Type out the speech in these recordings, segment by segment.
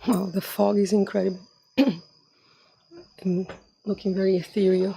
Wow, the fog is incredible and looking very ethereal.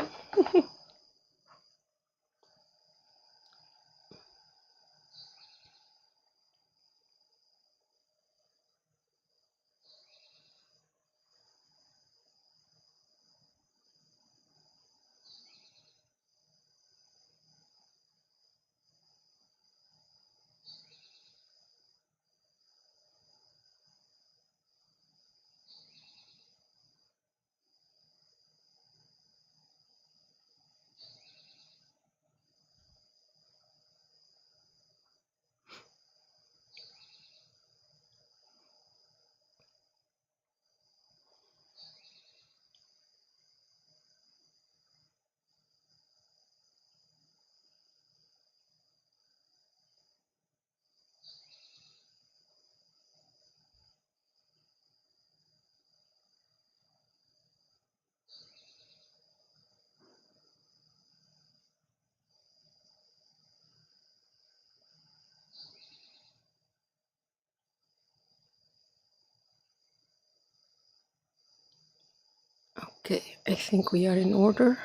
Okay, I think we are in order.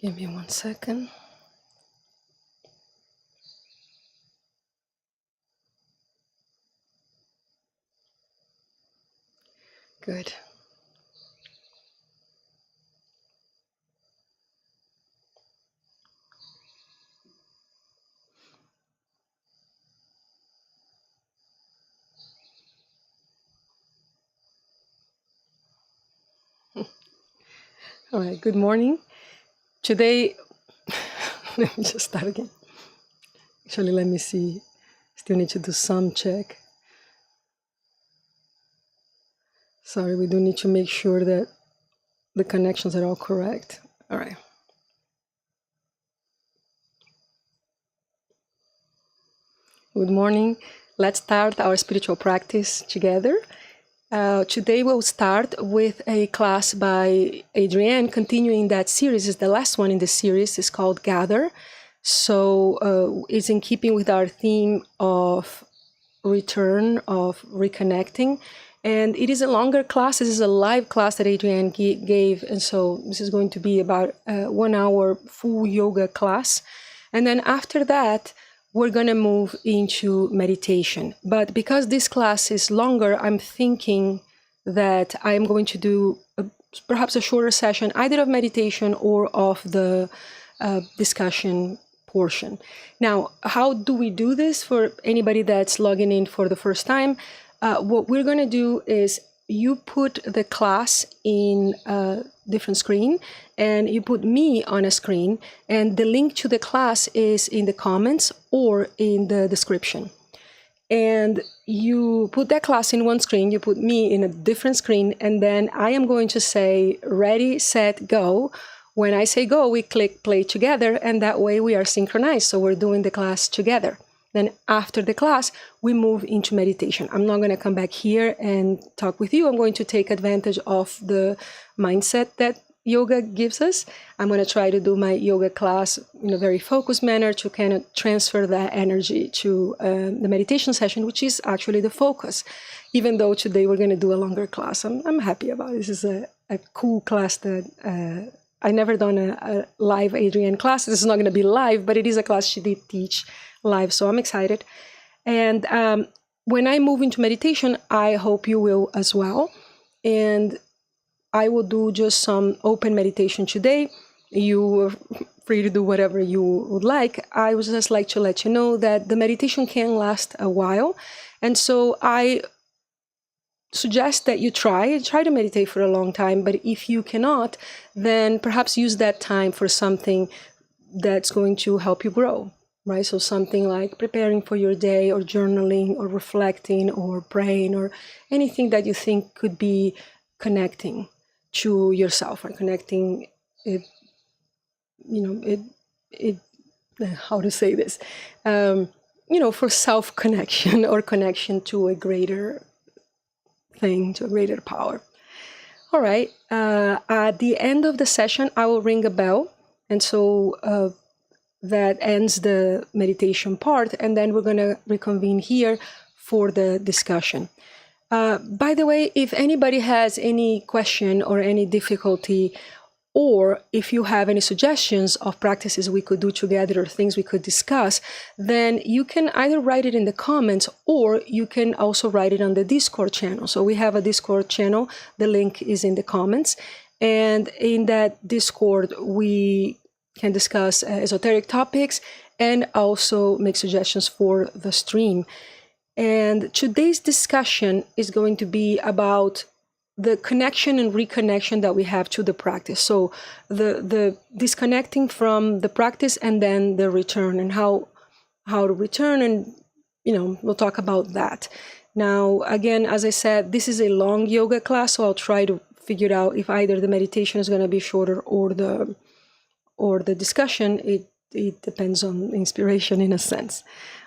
Give me 1 second. Good. All right, good morning. Today, let me just start again. Actually, let me see. Still need to do some check. Sorry, we do need to make sure that the connections are all correct. All right. Good morning. Let's start our spiritual practice together. Today we'll start with a class by Adrienne, continuing that series. Is the last one in the series. It's called Gather. So it's in keeping with our theme of return, of reconnecting. And it is a longer class. This is a live class that Adrienne gave. And so this is going to be about a 1 hour full yoga class. And then after that, we're going to move into meditation. But because this class is longer, I'm thinking that I'm going to do perhaps a shorter session, either of meditation or of the discussion portion. Now, how do we do this for anybody that's logging in for the first time? What we're going to do is you put the class in a different screen and you put me on a screen, and the link to the class is in the comments or in the description. And you put that class in one screen, you put me in a different screen, and then I am going to say ready, set, go. When I say go, we click play together, and that way we are synchronized. So we're doing the class together. Then after the class, we move into meditation. I'm not going to come back here and talk with you. I'm going to take advantage of the mindset that yoga gives us. I'm going to try to do my yoga class in a very focused manner to kind of transfer that energy to the meditation session, which is actually the focus. Even though today we're going to do a longer class, I'm happy about it. This is a cool class that I never done a live Adrienne class. This is not going to be live, but it is a class she did teach live, so I'm excited. And when I move into meditation, I hope you will as well. And I will do just some open meditation today. You are free to do whatever you would like. I would just like to let you know that the meditation can last a while. And so I suggest that you try to meditate for a long time. But if you cannot, then perhaps use that time for something that's going to help you grow, right? So something like preparing for your day, or journaling, or reflecting, or praying, or anything that you think could be connecting to yourself, or connecting it, how to say this, for self-connection or connection to a greater thing, to a greater power. All right. At the end of the session, I will ring a bell. And so that ends the meditation part. And then we're going to reconvene here for the discussion. By the way, if anybody has any question or any difficulty, or if you have any suggestions of practices we could do together or things we could discuss, then you can either write it in the comments or you can also write it on the Discord channel. So we have a Discord channel. The link is in the comments. And in that Discord, we can discuss esoteric topics and also make suggestions for the stream. And today's discussion is going to be about the connection and reconnection that we have to the practice. So the disconnecting from the practice and then the return, and how to return, and we'll talk about that. Now, again, as I said, this is a long yoga class, so I'll try to figure out if either the meditation is going to be shorter or the discussion. It depends on inspiration in a sense.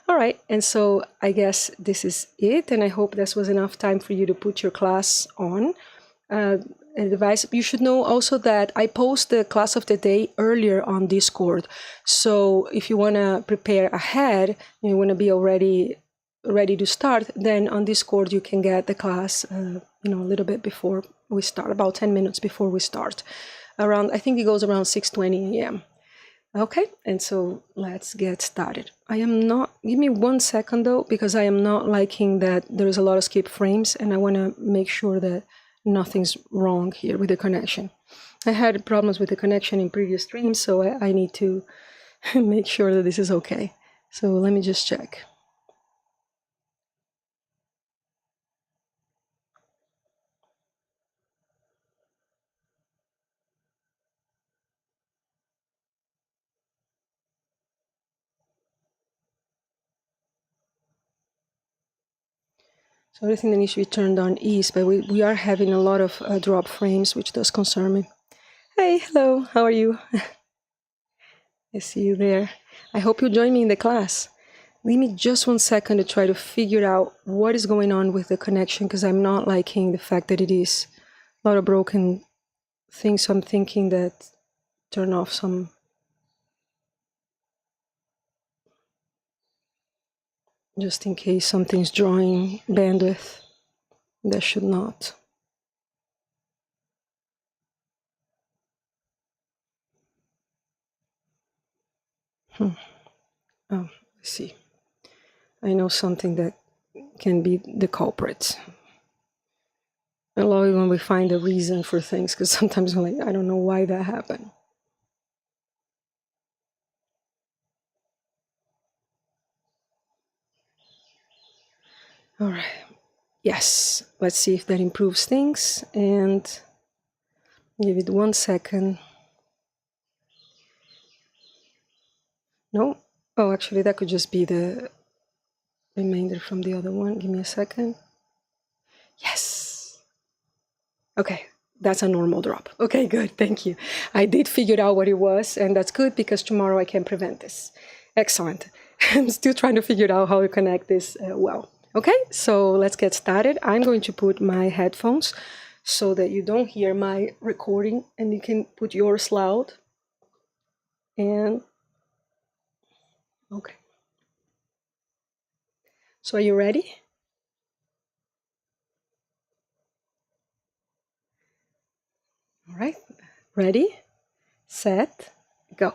All right, and so I guess this is it, and I hope this was enough time for you to put your class on. Advice, you should know also that I post the class of the day earlier on Discord. So if you want to prepare ahead, you want to be already ready to start, then on Discord you can get the class a little bit before we start, about 10 minutes before we start. I think it goes around 6:20 a.m. Okay, and so let's get started. Give me 1 second though, because I am not liking that there's a lot of skip frames, and I want to make sure that nothing's wrong here with the connection. I had problems with the connection in previous streams, so I need to make sure that this is okay. So let me just check. So everything that needs to be turned on is, but we are having a lot of drop frames, which does concern me. Hey, hello, how are you? I see you there. I hope you join me in the class. Give me just 1 second to try to figure out what is going on with the connection, because I'm not liking the fact that it is a lot of broken things. So I'm thinking that turn off some. Just in case something's drawing bandwidth that should not. Oh, I see. I know something that can be the culprit. I love it when we find a reason for things, because sometimes I'm like, I don't know why that happened. All right. Yes. Let's see if that improves things, and give it 1 second. No. Oh, actually, that could just be the remainder from the other one. Give me a second. Yes. Okay. That's a normal drop. Okay, good. Thank you. I did figure out what it was, and that's good, because tomorrow I can prevent this. Excellent. I'm still trying to figure out how to connect this well. Okay, so let's get started. I'm going to put my headphones so that you don't hear my recording, and you can put yours loud. And okay. So are you ready? All right. Ready, set, go.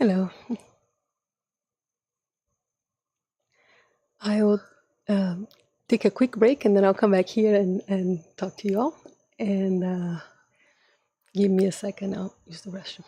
Hello. I will take a quick break and then I'll come back here and talk to you all. And give me a second, I'll use the restroom.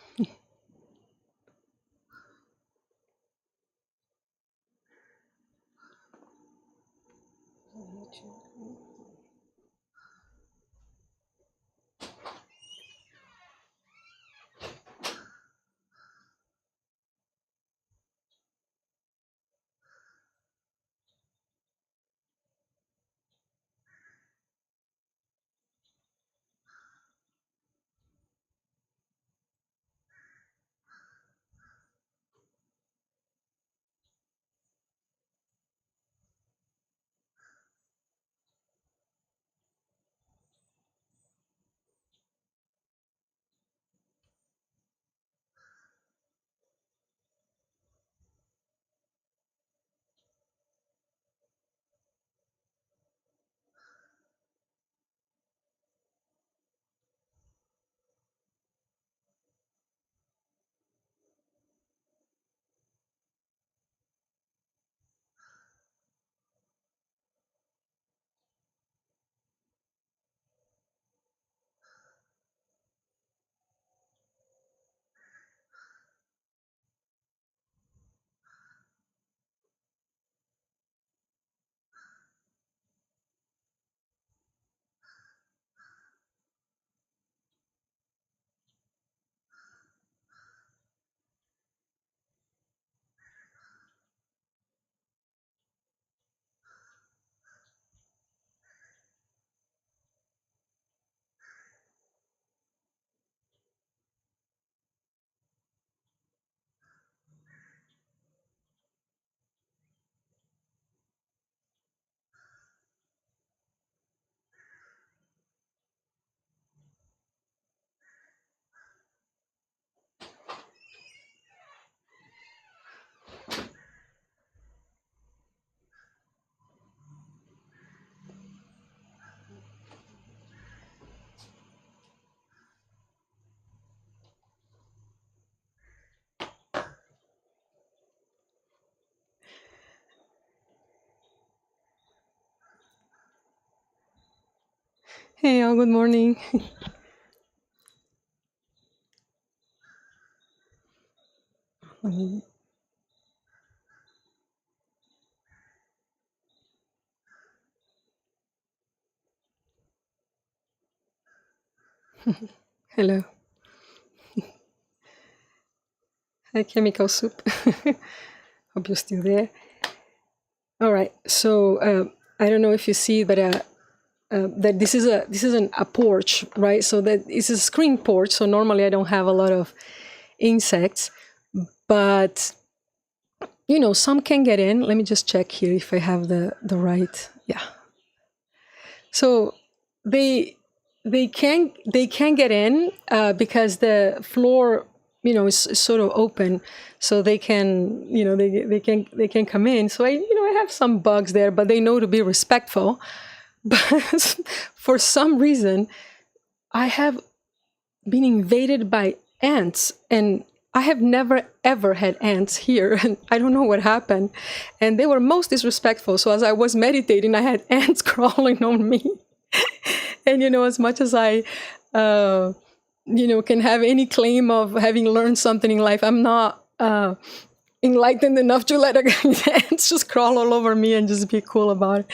Hey, all, good morning. Hello. Hi, Chemical Soup. Hope you're still there. All right. So I don't know if you see, but that this is a porch, right? So that it's a screen porch. So normally I don't have a lot of insects, but some can get in. Let me just check here if I have the right. Yeah. So they can get in because the floor is sort of open, so they can they can come in. So I have some bugs there, but they know to be respectful. But for some reason, I have been invaded by ants, and I have never ever had ants here, and I don't know what happened. And they were most disrespectful. So as I was meditating, I had ants crawling on me. And as much as I can have any claim of having learned something in life, I'm not enlightened enough to let ants just crawl all over me and just be cool about it.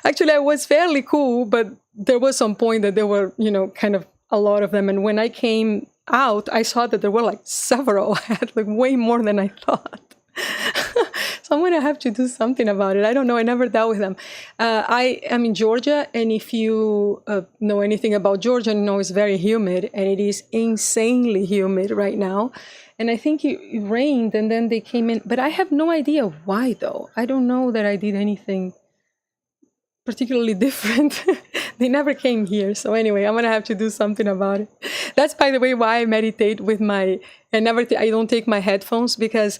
Actually, I was fairly cool, but there was some point that there were, kind of a lot of them. And when I came out, I saw that there were like several. I had like way more than I thought. So I'm going to have to do something about it. I don't know. I never dealt with them. I am in Georgia, and if you know anything about Georgia, it's very humid, and it is insanely humid right now. And I think it rained, and then they came in. But I have no idea why, though. I don't know that I did anything particularly different. They never came here. So anyway, I'm going to have to do something about it. That's, by the way, why I meditate with I don't take my headphones, because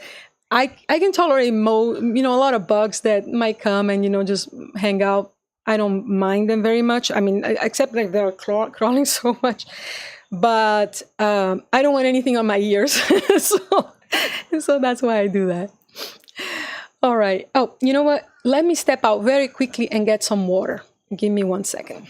I can tolerate a lot of bugs that might come and, just hang out. I don't mind them very much. I mean, except that they're crawling so much. But I don't want anything on my ears. So So that's why I do that. All right. Oh, you know what? Let me step out very quickly and get some water. Give me 1 second.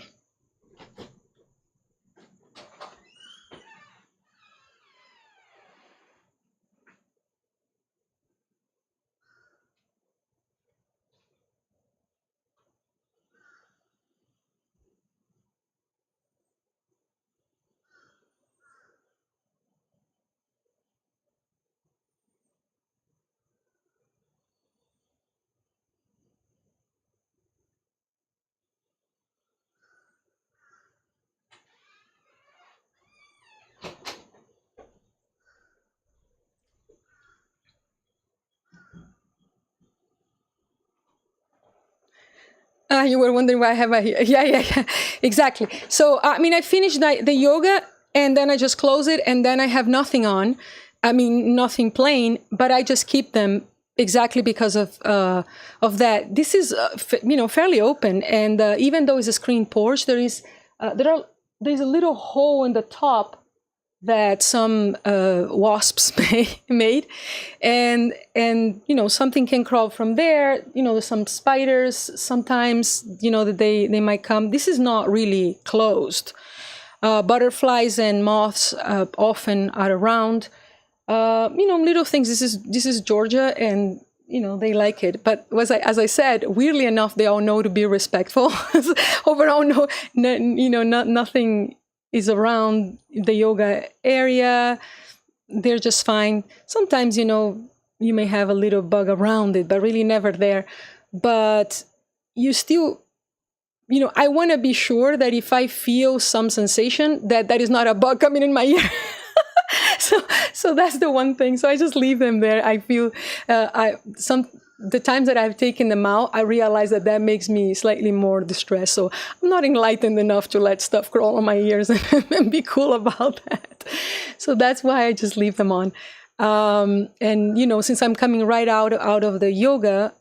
You were wondering why I have a here. Yeah, exactly. So, I mean, I finished the yoga and then I just close it and then I have nothing on. I mean, nothing plain, but I just keep them exactly because of that. This is, fairly open. And even though it's a screen porch, there's a little hole in the top that some wasps made, and something can crawl from there. There's some spiders sometimes that they might come. This is not really closed. Butterflies and moths often are around. Little things. This is Georgia, and they like it. But as I said, weirdly enough, they all know to be respectful. Overall, nothing is around the yoga area. They're just fine. Sometimes, you may have a little bug around it, but really never there. But you still, I want to be sure that if I feel some sensation, that is not a bug coming in my ear. So that's the one thing. So I just leave them there. I feel the times that I've taken them out, I realize that makes me slightly more distressed. So I'm not enlightened enough to let stuff crawl on my ears and be cool about that. So that's why I just leave them on. And since I'm coming right out of the yoga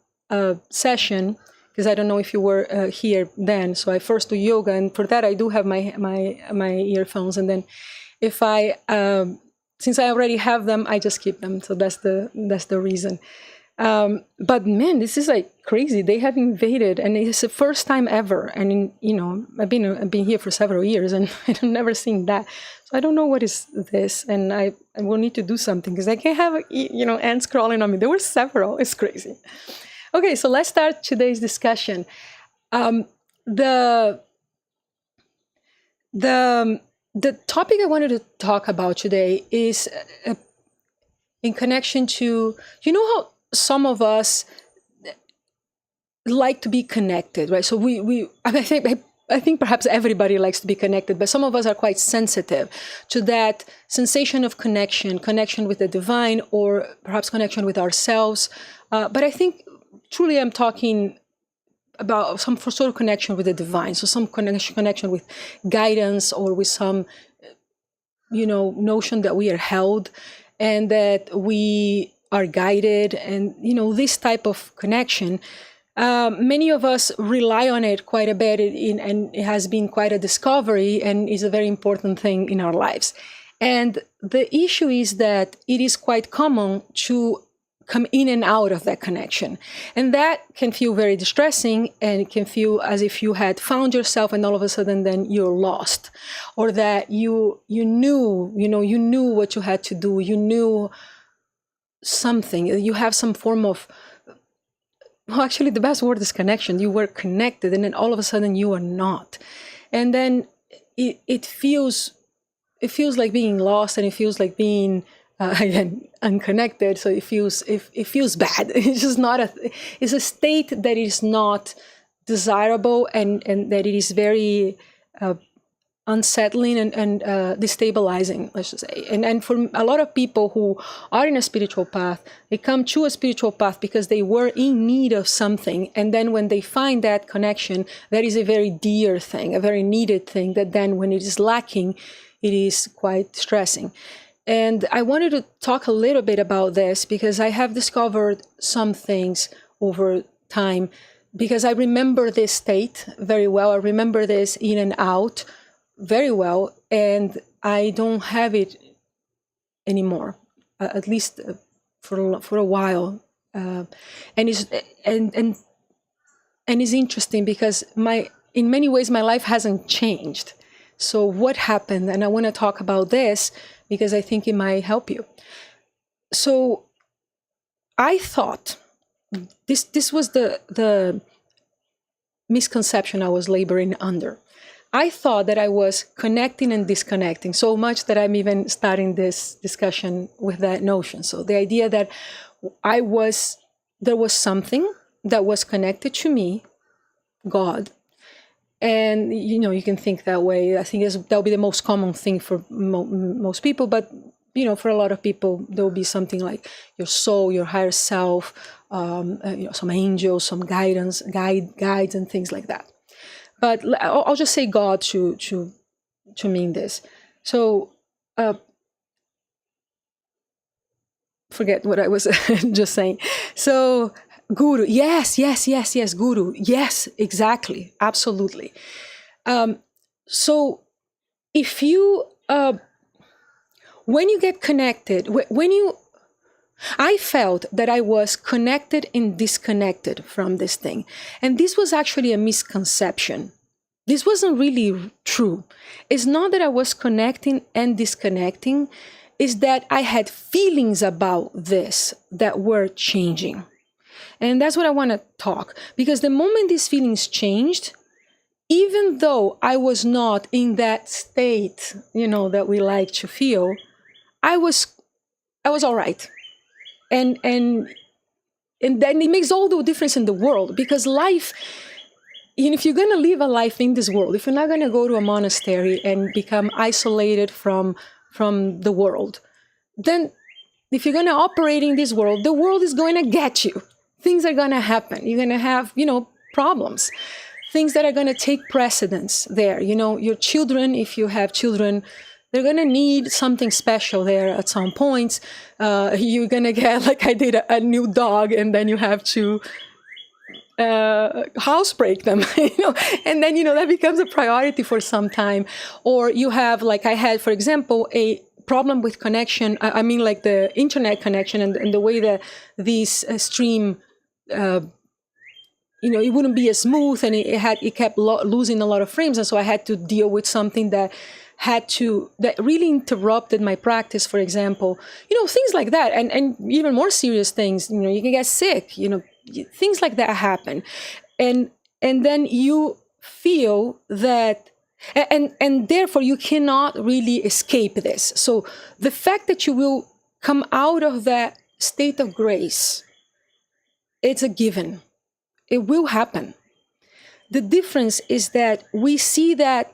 session, because I don't know if you were here then. So I first do yoga, and for that I do have my earphones. And then if since I already have them, I just keep them. So that's the reason. But man, this is like crazy. They have invaded, and it's the first time ever. And I've been here for several years, and I've never seen that. So I don't know what is this, and I will need to do something because I can't have ants crawling on me. There were several. It's crazy. Okay, so let's start today's discussion. The topic I wanted to talk about today is in connection to, how some of us like to be connected, right? So I think perhaps everybody likes to be connected, but some of us are quite sensitive to that sensation of connection with the divine, or perhaps connection with ourselves. But I think truly I'm talking about some sort of connection with the divine. So some connection with guidance, or with some, notion that we are held and that we are guided, and, this type of connection. Many of us rely on it quite a bit, and it has been quite a discovery and is a very important thing in our lives. And the issue is that it is quite common to come in and out of that connection. And that can feel very distressing, and it can feel as if you had found yourself and all of a sudden then you're lost, or that you knew what you had to do. You knew something. You have some form of, well, actually the best word is connection. You were connected, and then all of a sudden you are not. And then it feels like being lost, and it feels like being again unconnected. So it feels bad. It's just it's a state that is not desirable, and that it is very unsettling and destabilizing, let's just say. And for a lot of people who are in a spiritual path, they come to a spiritual path because they were in need of something. And then when they find that connection, that is a very dear thing, a very needed thing, that then when it is lacking, it is quite stressing. And I wanted to talk a little bit about this because I have discovered some things over time, because I remember this state very well. I remember this in and out very well, and I don't have it anymore, at least for a while, and it's interesting because in many ways my life hasn't changed. So what happened? And I want to talk about this because I think it might help you. So I thought this was the misconception I was laboring under. I thought that I was connecting and disconnecting so much that I'm even starting this discussion with that notion. So the idea that there was something that was connected to me, God, and you can think that way. I think that'll be the most common thing for most people, but for a lot of people, there will be something like your soul, your higher self, some angels, some guides, and things like that. But I'll just say God to mean this. So forget what I was just saying. So Guru, yes, Guru, yes, exactly, absolutely. So if you, when you get connected, I felt that I was connected and disconnected from this thing. And this was actually a misconception. This wasn't really true. It's not that I was connecting and disconnecting, it's that I had feelings about this that were changing. And that's what I want to talk. Because the moment these feelings changed, even though I was not in that state, that we like to feel, I was all right. And then it makes all the difference in the world, because life, if you're going to live a life in this world, if you're not going to go to a monastery and become isolated from the world, then if you're going to operate in this world, the world is going to get you. Things are going to happen. You're going to have, problems, things that are going to take precedence there. Your children, if you have children, they're going to need something special there at some points. You're going to get, like I did, a new dog, and then you have to housebreak them, and then, that becomes a priority for some time. Or you have, like I had, for example, a problem with connection. I mean, like the internet connection and the way that these stream, it wouldn't be as smooth, and it kept losing a lot of frames. And so I had to deal with something that really interrupted my practice, for example, things like that. And even more serious things, you can get sick, things like that happen. And then you feel that, and therefore you cannot really escape this. So the fact that you will come out of that state of grace, it's a given. It will happen. The difference is that we see that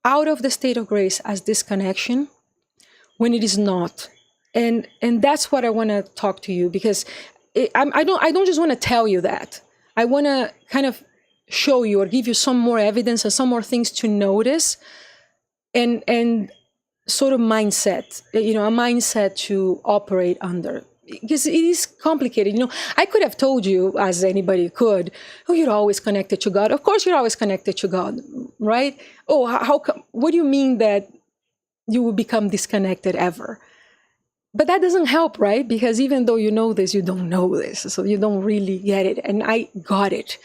out of the state of grace as disconnection when it is not. And that's what I want to talk to you, because I don't just want to tell you that. I want to kind of show you or give you some more evidence and some more things to notice, and sort of mindset, a mindset to operate under. Because it is complicated. I could have told you, as anybody could, you're always connected to God. Of course, you're always connected to God, right? Oh, how come? What do you mean that you will become disconnected ever? But that doesn't help, right? Because even though you know this, you don't know this. So you don't really get it. And I got it.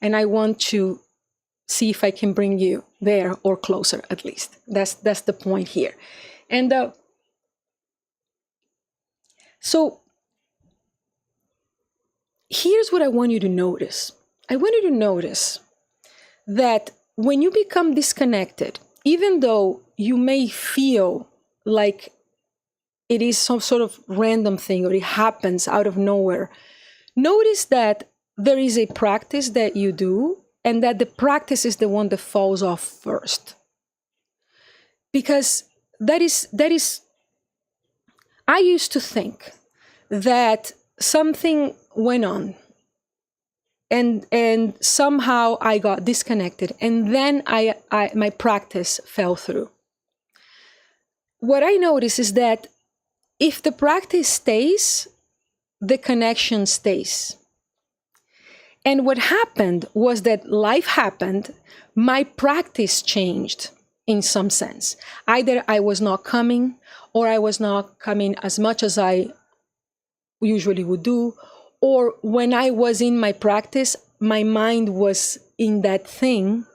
And I want to see if I can bring you there or closer, at least. That's the point here. And so here's what I want you to notice. I want you to notice that when you become disconnected, even though you may feel like it is some sort of random thing or it happens out of nowhere, notice that there is a practice that you do, and that the practice is the one that falls off first. Because that is, I used to think that something went on and somehow I got disconnected, and then my practice fell through. What I notice is that if the practice stays, the connection stays. And what happened was that life happened, my practice changed in some sense. Either I was not coming, or I was not coming as much as I usually would do, or when I was in my practice, my mind was in that thing,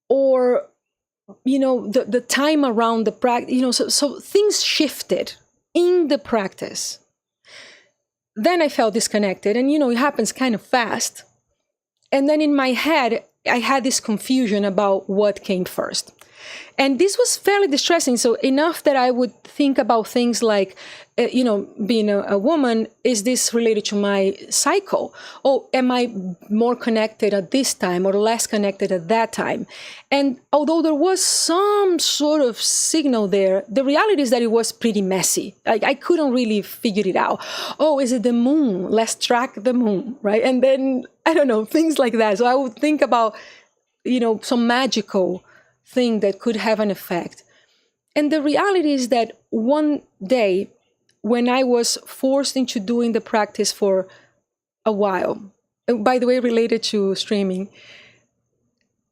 or the time around the practice, so things shifted in the practice. Then I felt disconnected, and it happens kind of fast. And then in my head, I had this confusion about what came first. And this was fairly distressing. So enough that I would think about things like, being a woman, is this related to my cycle? Oh, am I more connected at this time or less connected at that time? And although there was some sort of signal there, the reality is that it was pretty messy. I couldn't really figure it out. Oh, is it the moon? Let's track the moon, right? And then, I don't know, things like that. So I would think about, some magical thing that could have an effect. And the reality is that one day, when I was forced into doing the practice for a while, by the way, related to streaming,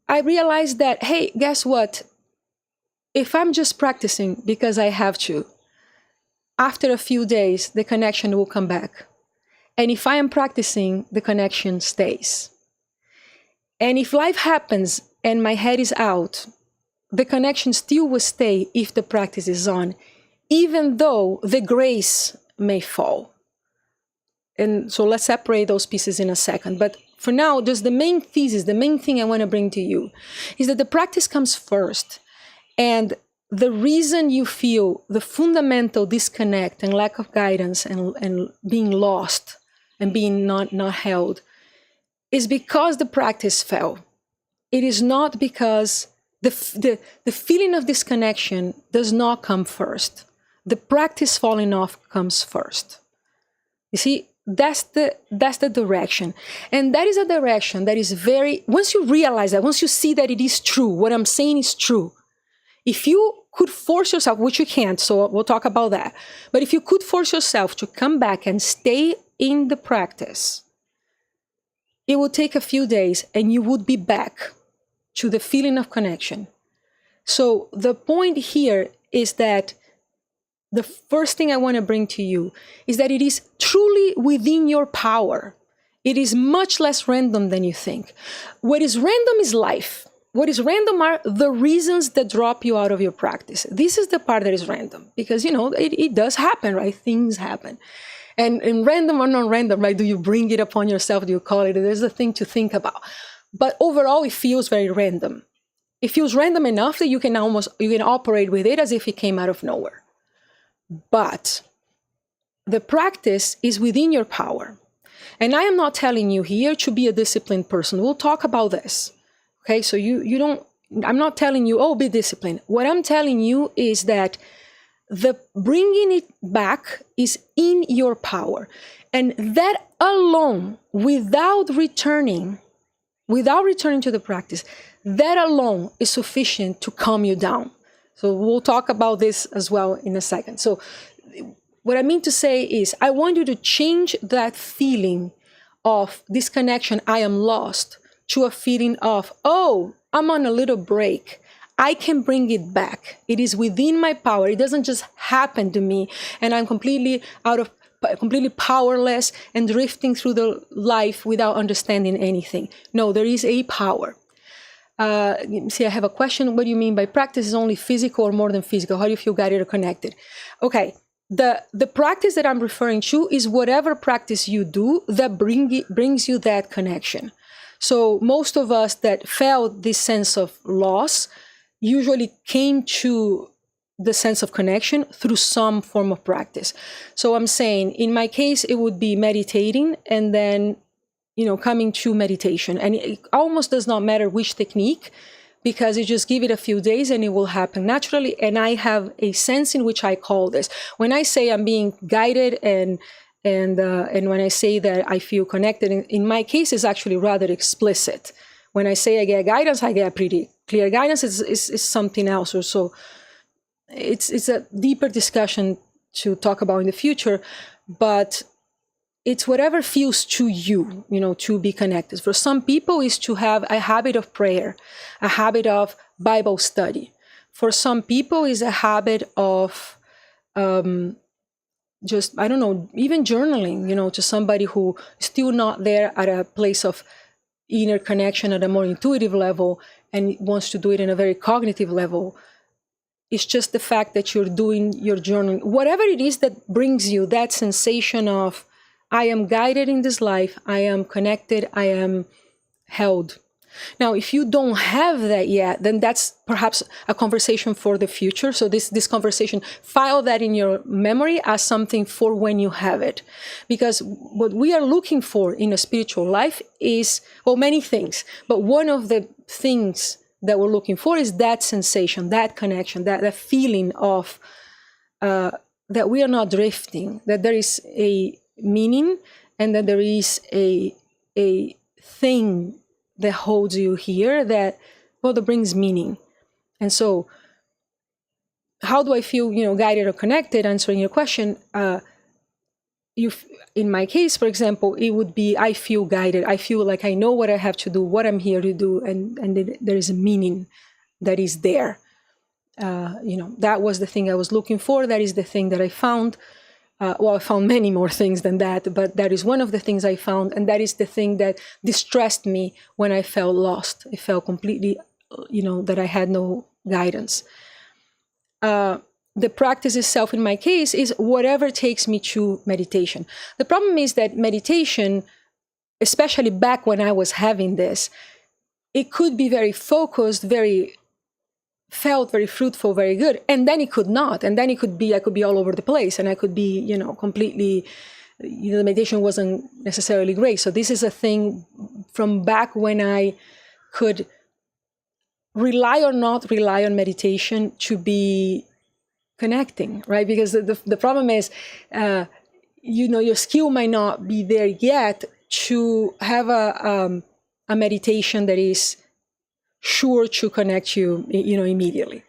I realized that, hey, guess what? If I'm just practicing because I have to, after a few days, the connection will come back. And if I am practicing, the connection stays. And if life happens and my head is out, the connection still will stay if the practice is on, even though the grace may fall. And so let's separate those pieces in a second. But for now, just the main thesis, the main thing I want to bring to you is that the practice comes first. And the reason you feel the fundamental disconnect and lack of guidance and being lost and being not held is because the practice fell. It is not because the feeling of disconnection does not come first. The practice falling off comes first. You see, that's the direction. And that is a direction that is once you realize that, once you see that it is true, what I'm saying is true, if you could force yourself, which you can't, so we'll talk about that, but if you could force yourself to come back and stay in the practice, it would take a few days and you would be back to the feeling of connection. So the point here is that the first thing I want to bring to you is that it is truly within your power. It is much less random than you think. What is random is life. What is random are the reasons that drop you out of your practice. This is the part that is random because, it does happen, right? Things happen. And random or non-random, right? Do you bring it upon yourself? Do you call it? There's a thing to think about. But overall, it feels very random. It feels random enough that you can operate with it as if it came out of nowhere. But the practice is within your power. And I am not telling you here to be a disciplined person. We'll talk about this. Okay, so I'm not telling you, be disciplined. What I'm telling you is that the bringing it back is in your power. And that alone, without returning to the practice, that alone is sufficient to calm you down. So we'll talk about this as well in a second. So what I mean to say is I want you to change that feeling of disconnection, I am lost, to a feeling of, I'm on a little break. I can bring it back. It is within my power. It doesn't just happen to me and I'm completely powerless and drifting through the life without understanding anything. No, there is a power. See, I have a question. What do you mean by practice is only physical or more than physical? How do you feel guided or connected? Okay, the practice that I'm referring to is whatever practice you do that brings you that connection. So most of us that felt this sense of loss usually came to the sense of connection through some form of practice. So I'm saying, in my case, it would be meditating and then coming to meditation. And it almost does not matter which technique, because you just give it a few days and it will happen naturally. And I have a sense in which I call this. When I say I'm being guided and when I say that I feel connected, in my case, it's actually rather explicit. When I say I get guidance, I get pretty clear guidance. Is something else or so. It's a deeper discussion to talk about in the future, but it's whatever feels to you, to be connected. For some people, is to have a habit of prayer, a habit of Bible study. For some people, is a habit of just, I don't know, even journaling, to somebody who is still not there at a place of inner connection at a more intuitive level and wants to do it in a very cognitive level. It's just the fact that you're doing your journaling, whatever it is that brings you that sensation of, I am guided in this life, I am connected, I am held. Now, if you don't have that yet, then that's perhaps a conversation for the future. So this conversation, file that in your memory as something for when you have it. Because what we are looking for in a spiritual life is, well, many things. But one of the things that we're looking for is that sensation, that connection, that feeling of that we are not drifting, that there is a meaning and that there is a thing that holds you here that brings meaning. And so how do I feel, guided or connected? Answering your question, in my case, for example, it would be, I feel guided. I feel like I know what I have to do, what I'm here to do, and there is a meaning that is there. That was the thing I was looking for. That is the thing that I found. I found many more things than that, but that is one of the things I found, and that is the thing that distressed me when I felt lost. I felt completely, that I had no guidance. The practice itself, in my case, is whatever takes me to meditation. The problem is that meditation, especially back when I was having this, it could be very focused, felt very fruitful, very good, and then it could not, and then I could be all over the place, and I could be, completely, the meditation wasn't necessarily great. So this is a thing from back when I could rely or not rely on meditation to be connecting, right? Because the problem is, your skill might not be there yet to have a meditation that is sure to connect you, immediately.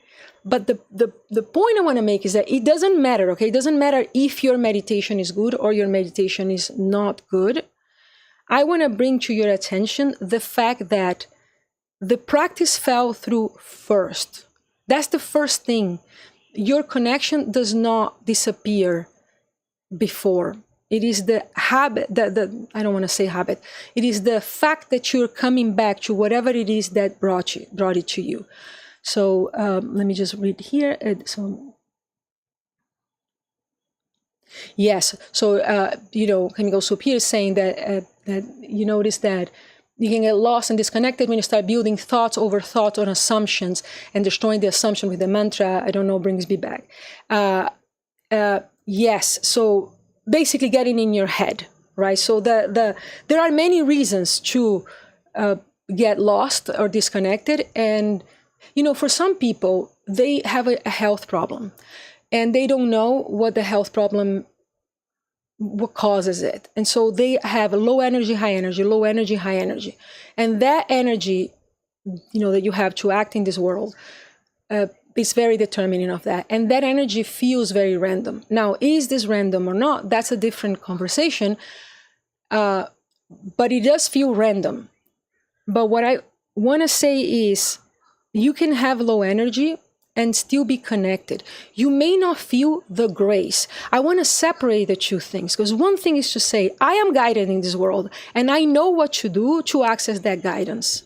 But the point I want to make is that it doesn't matter, okay? It doesn't matter if your meditation is good or your meditation is not good. I want to bring to your attention the fact that the practice fell through first. That's the first thing. Your connection does not disappear before. It is the habit, I don't want to say habit. It is the fact that you're coming back to whatever it is that brought it to you. So let me just read here. Yes. So Chemical Soup here is saying that you notice that you can get lost and disconnected when you start building thoughts over thoughts on assumptions and destroying the assumption with the mantra, I don't know, brings me back. Yes. So basically getting in your head, right? So there are many reasons to get lost or disconnected. And, for some people, they have a health problem and they don't know what the health problem, what causes it. And so they have low energy, high energy, low energy, high energy. And that energy, that you have to act in this world, is very determining of that. And that energy feels very random. Now, is this random or not? That's a different conversation. But it does feel random. But what I want to say is you can have low energy and still be connected. You may not feel the grace. I want to separate the two things, because one thing is to say, I am guided in this world and I know what to do to access that guidance.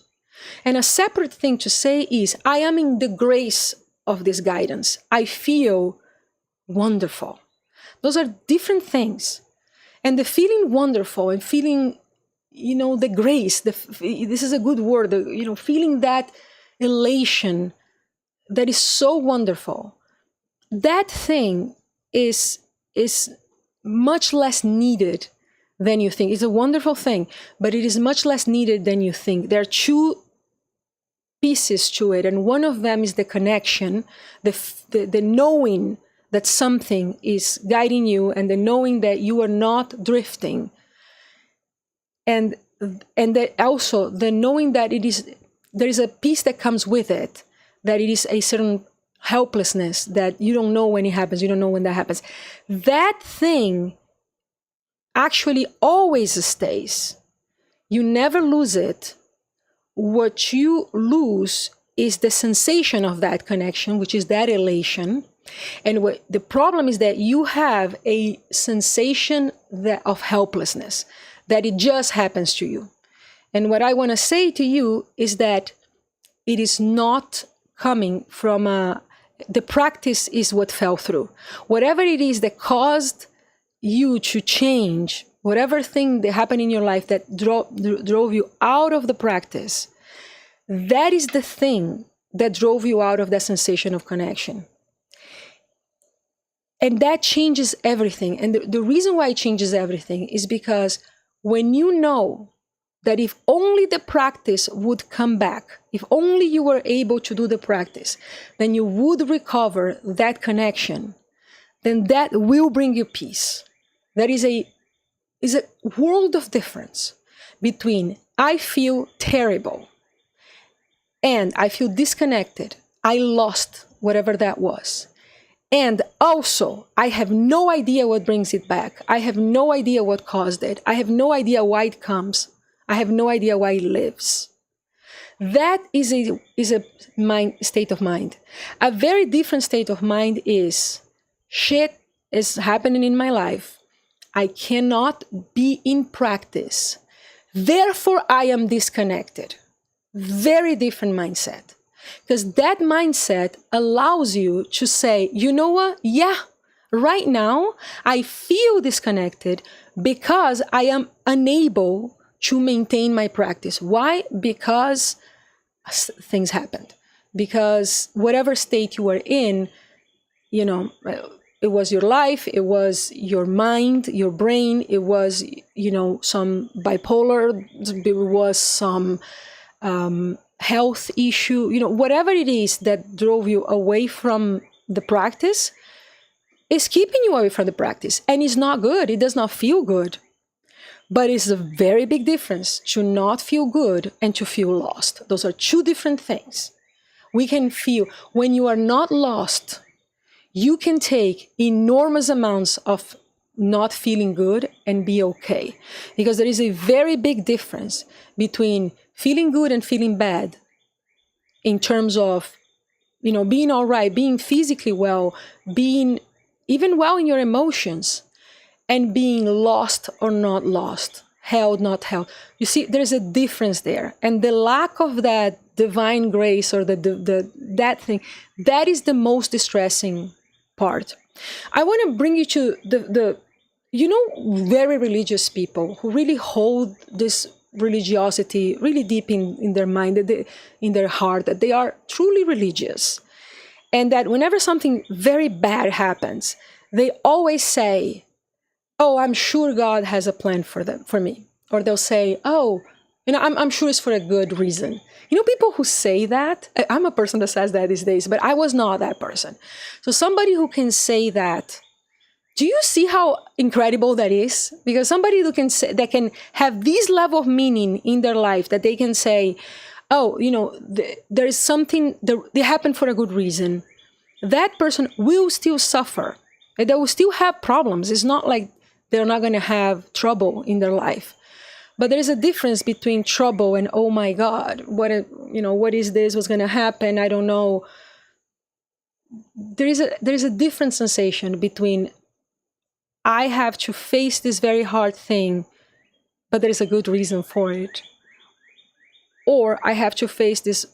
And a separate thing to say is, I am in the grace of this guidance. I feel wonderful. Those are different things. And the feeling wonderful and feeling, the grace, this is a good word, feeling that elation that is so wonderful, that thing is much less needed than you think. It's a wonderful thing, but it is much less needed than you think. There are two pieces to it, and one of them is the connection, the knowing that something is guiding you, and the knowing that you are not drifting, and that also the knowing that there is a piece that comes with it, that it is a certain helplessness that you don't know when it happens, you don't know when that happens. That thing actually always stays. You never lose it. What you lose is the sensation of that connection, which is that elation. And the problem is that you have a sensation of helplessness, that it just happens to you. And what I want to say to you is that it is not coming from the practice is what fell through. Whatever it is that caused you to change, whatever thing that happened in your life that drove you out of the practice, that is the thing that drove you out of that sensation of connection. And that changes everything. And the reason why it changes everything is because when you know that if only the practice would come back, if only you were able to do the practice, then you would recover that connection, then that will bring you peace. There is a world of difference between I feel terrible and I feel disconnected, I lost whatever that was. And also, I have no idea what brings it back. I have no idea what caused it. I have no idea why it comes. I have no idea why it lives. That is a state of mind. A very different state of mind is, shit is happening in my life. I cannot be in practice. Therefore, I am disconnected. Very different mindset. Because that mindset allows you to say, you know what? Yeah, right now I feel disconnected because I am unable to maintain my practice. Why? Because things happened. Because whatever state you were in, you know, it was your life, it was your mind, your brain, it was, you know, some bipolar, it was some health issue, you know, whatever it is that drove you away from the practice is keeping you away from the practice. And it's not good. It does not feel good. But it's a very big difference to not feel good and to feel lost. Those are two different things. We can feel, when you are not lost, you can take enormous amounts of not feeling good and be okay. Because there is a very big difference between feeling good and feeling bad in terms of, you know, being all right, being physically well, being even well in your emotions, and being lost or not lost, held, not held. You see, there's a difference there. And the lack of that divine grace or that thing, that is the most distressing part. I want to bring you to the you know, very religious people who really hold this religiosity really deep in their mind, in their heart, that they are truly religious. And that whenever something very bad happens, they always say, oh, I'm sure God has a plan for me. Or they'll say, oh, you know, I'm sure it's for a good reason. You know, people who say that, I'm a person that says that these days, but I was not that person. So somebody who can say that, do you see how incredible that is? Because somebody who can say, that can have this level of meaning in their life, that they can say, oh, you know, there is something, they happen for a good reason. That person will still suffer. And they will still have problems. It's not like they're not going to have trouble in their life. But there is a difference between trouble and, oh my God, what is this? What's going to happen? I don't know. There is a different sensation between, I have to face this very hard thing, but there is a good reason for it. Or I have to face this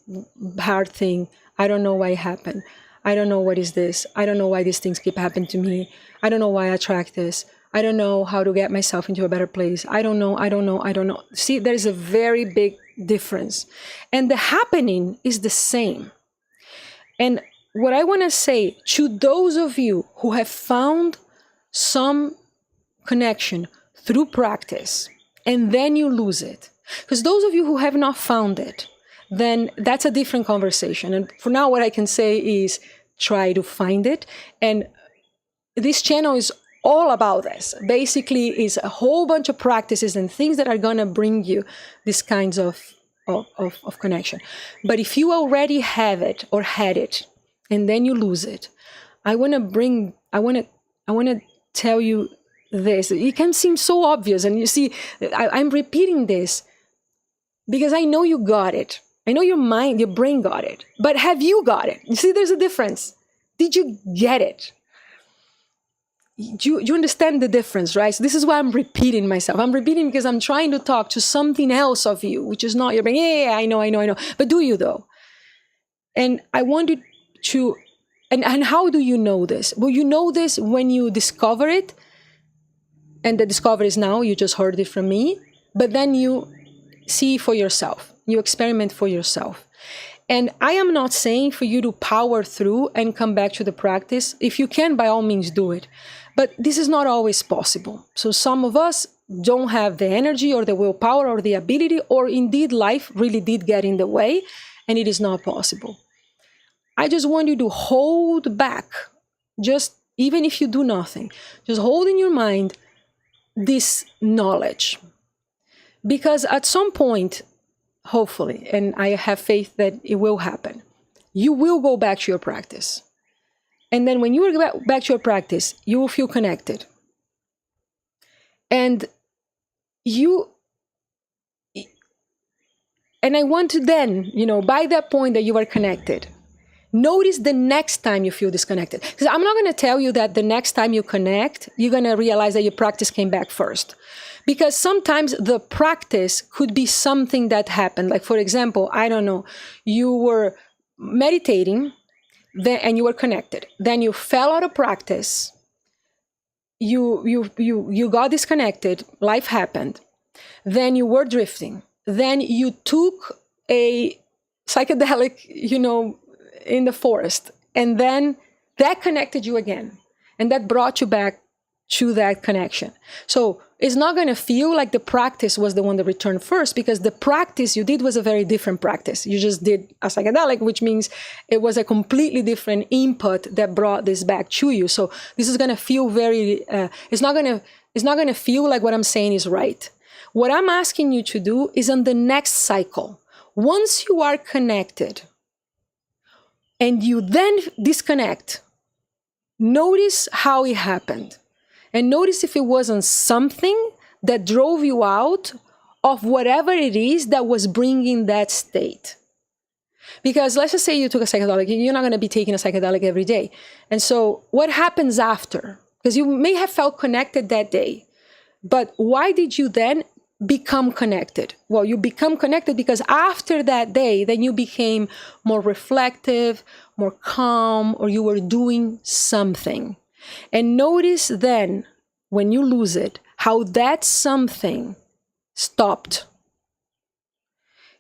hard thing. I don't know why it happened. I don't know what is this. I don't know why these things keep happening to me. I don't know why I attract this. I don't know how to get myself into a better place. I don't know. See, there is a very big difference. And the happening is the same. And what I want to say to those of you who have found some connection through practice, and then you lose it. Because those of you who have not found it, then that's a different conversation. And for now, what I can say is try to find it. And this channel is all about this. Basically, is a whole bunch of practices and things that are going to bring you these kinds of connection. But if you already have it or had it, and then you lose it, I want to tell you this. It can seem so obvious. And you see, I'm repeating this because I know you got it. I know your brain got it. But have you got it? You see, there's a difference. Did you get it? You understand the difference, right? So this is why I'm repeating myself. I'm repeating because I'm trying to talk to something else of you, which is not your brain. Yeah, I know. But do you though? And I want you to, and how do you know this? Well, you know this when you discover it. And the discovery is now, you just heard it from me. But then you see for yourself. You experiment for yourself. And I am not saying for you to power through and come back to the practice. If you can, by all means, do it. But this is not always possible. So some of us don't have the energy or the willpower or the ability, or indeed life really did get in the way, and it is not possible. I just want you to hold back, just even if you do nothing, just hold in your mind this knowledge. Because at some point, hopefully, and I have faith that it will happen, you will go back to your practice. And then when you go back to your practice, you will feel connected. And I want to then, by that point that you are connected, notice the next time you feel disconnected. Because I'm not going to tell you that the next time you connect, you're going to realize that your practice came back first. Because sometimes the practice could be something that happened. Like, for example, I don't know, you were meditating and you were connected. Then you fell out of practice. You got disconnected. Life happened. Then you were drifting. Then you took a psychedelic, in the forest. And then that connected you again. And that brought you back to that connection. So it's not going to feel like the practice was the one that returned first, because the practice you did was a very different practice. You just did a psychedelic, which means it was a completely different input that brought this back to you. So this is going to feel very, it's not going to feel like what I'm saying is right. What I'm asking you to do is on the next cycle, once you are connected and you then disconnect, notice how it happened. And notice if it wasn't something that drove you out of whatever it is that was bringing that state. Because let's just say you took a psychedelic, you're not going to be taking a psychedelic every day. And so what happens after? Because you may have felt connected that day, but why did you then become connected? Well, you become connected because after that day, then you became more reflective, more calm, or you were doing something. And notice then, when you lose it, how that something stopped.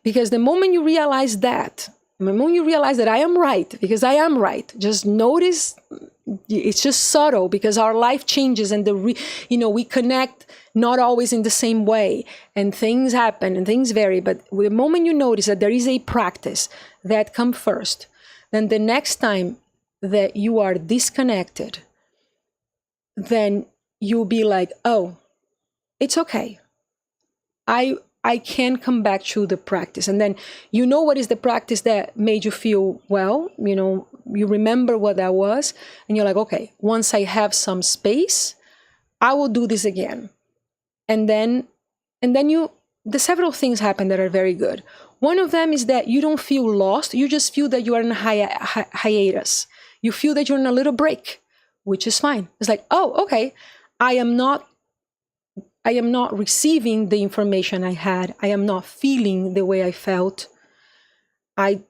Because the moment you realize that, the moment you realize that I am right, because I am right, just notice, it's just subtle, because our life changes and we connect not always in the same way, and things happen and things vary. But the moment you notice that there is a practice that comes first, then the next time that you are disconnected, then you'll be like, oh, it's okay. I can come back to the practice. And then what is the practice that made you feel well, you remember what that was, and you're like, okay, once I have some space, I will do this again. And then the several things happen that are very good. One of them is that you don't feel lost. You just feel that you are in a hiatus. You feel that you're in a little break, which is fine. It's like, oh, okay, I am not receiving the information I had. I am not feeling the way I felt.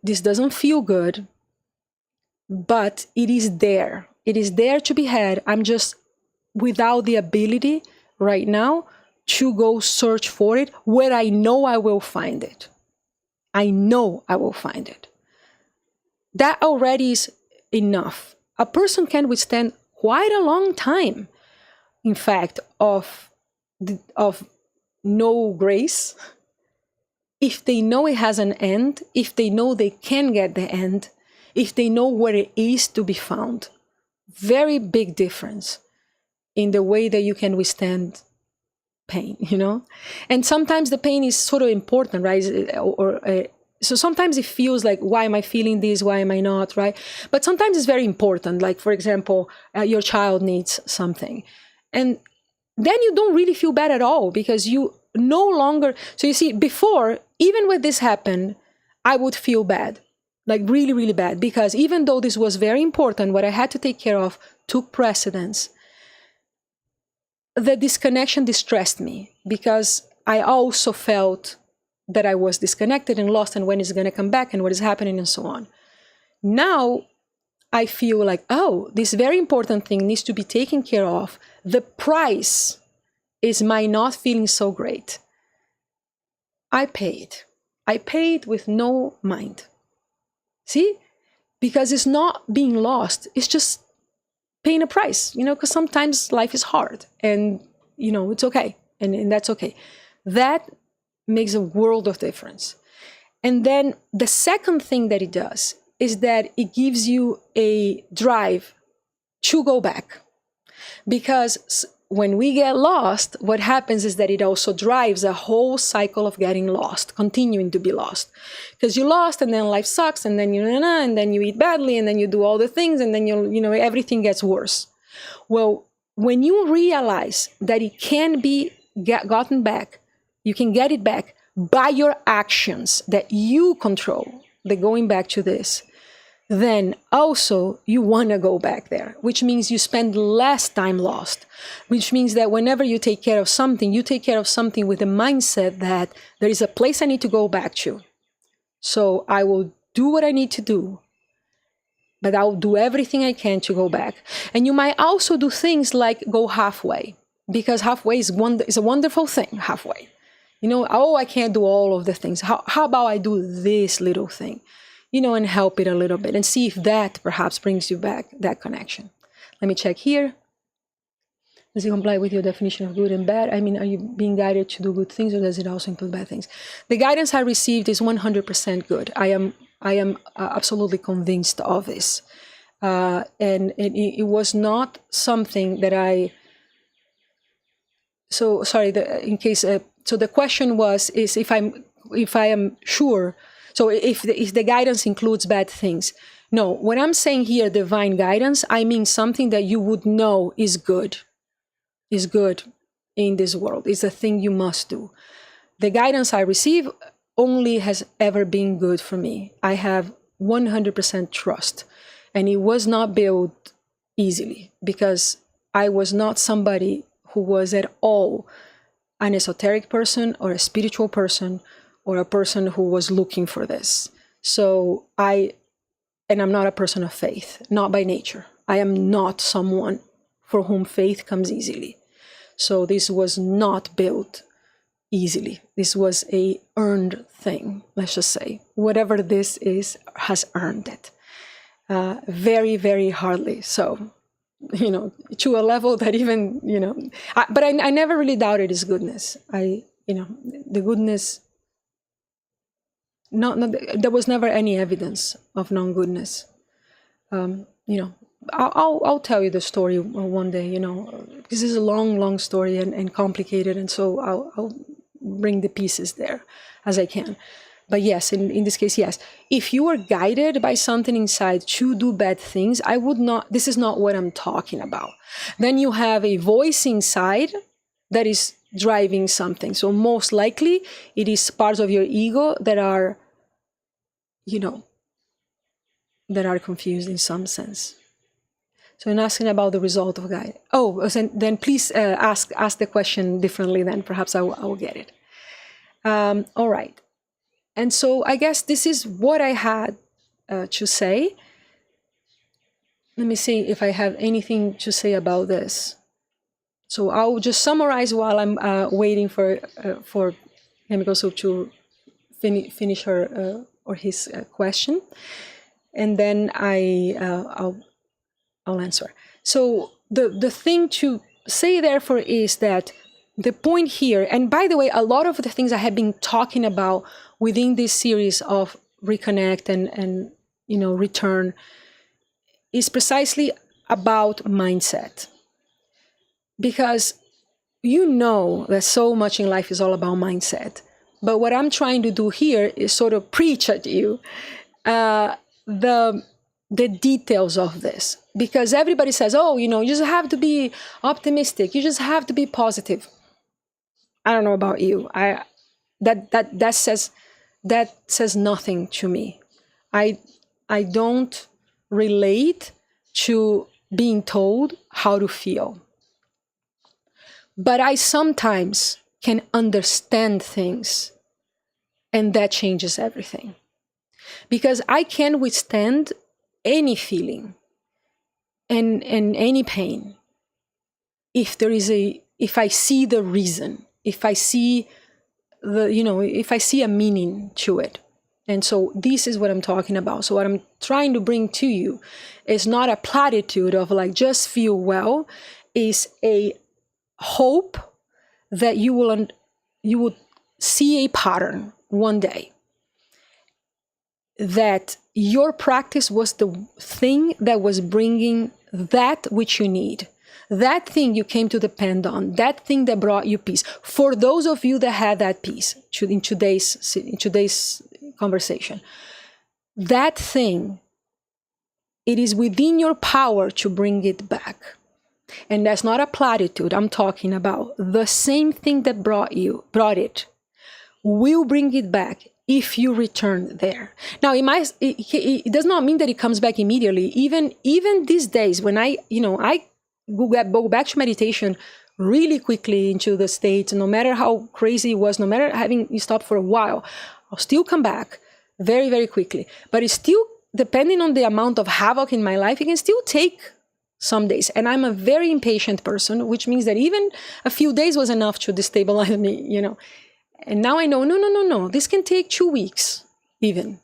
This doesn't feel good, but it is there. It is there to be had. I'm just without the ability right now to go search for it where I know I will find it. I know I will find it. That already is enough. A person can withstand quite a long time, in fact, of no grace, if they know it has an end, if they know they can get the end, if they know where it is to be found. Very big difference in the way that you can withstand pain, And sometimes the pain is sort of important, right? So sometimes it feels like, why am I feeling this? Why am I not, right? But sometimes it's very important. Like, for example, your child needs something. And then you don't really feel bad at all, because you no longer... So you see, before, even when this happened, I would feel bad. like really, really bad, because even though this was very important, what I had to take care of took precedence. The disconnection distressed me because I also felt that I was disconnected and lost, and when it's going to come back and what is happening and so on. Now I feel like, oh, this very important thing needs to be taken care of. The price is my not feeling so great. I paid. I paid with no mind. See? Because it's not being lost. It's just paying a price, because sometimes life is hard and, it's okay. And that's okay. That makes a world of difference. And then the second thing that it does is that it gives you a drive to go back. Because when we get lost, what happens is that it also drives a whole cycle of getting lost, continuing to be lost. Because you lost, and then life sucks, and then and then you eat badly, and then you do all the things, and then everything gets worse. Well, when you realize that it can be gotten back, you can get it back by your actions that you control, the going back to this, then also you want to go back there, which means you spend less time lost, which means that whenever you take care of something, you take care of something with the mindset that there is a place I need to go back to. So I will do what I need to do, but I'll do everything I can to go back. And you might also do things like go halfway, because halfway is a wonderful thing, halfway. I can't do all of the things. How about I do this little thing? And help it a little bit and see if that perhaps brings you back that connection. Let me check here. Does it comply with your definition of good and bad? I mean, are you being guided to do good things, or does it also include bad things? The guidance I received is 100% good. I am absolutely convinced of this. And it was not something that so sorry, so the question is if I am sure. So if the guidance includes bad things. No, when I'm saying here divine guidance, I mean something that you would know is good in this world. It's a thing you must do. The guidance I receive only has ever been good for me. I have 100% trust. And it was not built easily, because I was not somebody who was at all an esoteric person or a spiritual person, or a person who was looking for this. So I'm not a person of faith, not by nature. I am not someone for whom faith comes easily. So this was not built easily. This was a earned thing, let's just say. Whatever this is has earned it. Very, very hardly. So, to a level that even, but I never really doubted his goodness. The goodness, there was never any evidence of non-goodness. I'll tell you the story one day, this is a long story and complicated, and so I'll bring the pieces there as I can. But yes, in this case, yes. If you are guided by something inside to do bad things, this is not what I'm talking about. Then you have a voice inside that is driving something. So most likely it is parts of your ego that are, that are confused in some sense. So in asking about the result of guide. Oh, then please ask the question differently, then perhaps I will get it. All right. And so I guess this is what I had to say. Let me see if I have anything to say about this. So I'll just summarize while I'm waiting for Hemiko to finish her or his question, and then I'll answer. So the thing to say, therefore, is that the point here, and by the way, a lot of the things I have been talking about within this series of reconnect and return is precisely about mindset. Because that so much in life is all about mindset. But what I'm trying to do here is sort of preach at you the details of this. Because everybody says, you just have to be optimistic. You just have to be positive. I don't know about you. That says nothing to me. I I don't relate to being told how to feel. But I sometimes can understand things, and that changes everything. Because I can withstand any feeling and any pain if I see the reason, if I see if I see a meaning to it. And so this is what I'm talking about. So what I'm trying to bring to you is not a platitude of like just feel well, is a hope that you will see a pattern one day, that your practice was the thing that was bringing that which you need, that thing you came to depend on, that thing that brought you peace. For those of you that had that peace in today's conversation, that thing, it is within your power to bring it back. And that's not a platitude. I'm talking about the same thing that brought it will bring it back if you return there. Now, it does not mean that it comes back immediately. Even these days, when I go back to meditation really quickly into the state, no matter how crazy it was, no matter having stopped for a while, I'll still come back very, very quickly. But it's still, depending on the amount of havoc in my life, it can still take some days. And I'm a very impatient person, which means that even a few days was enough to destabilize me, And now I know, no, this can take 2 weeks even,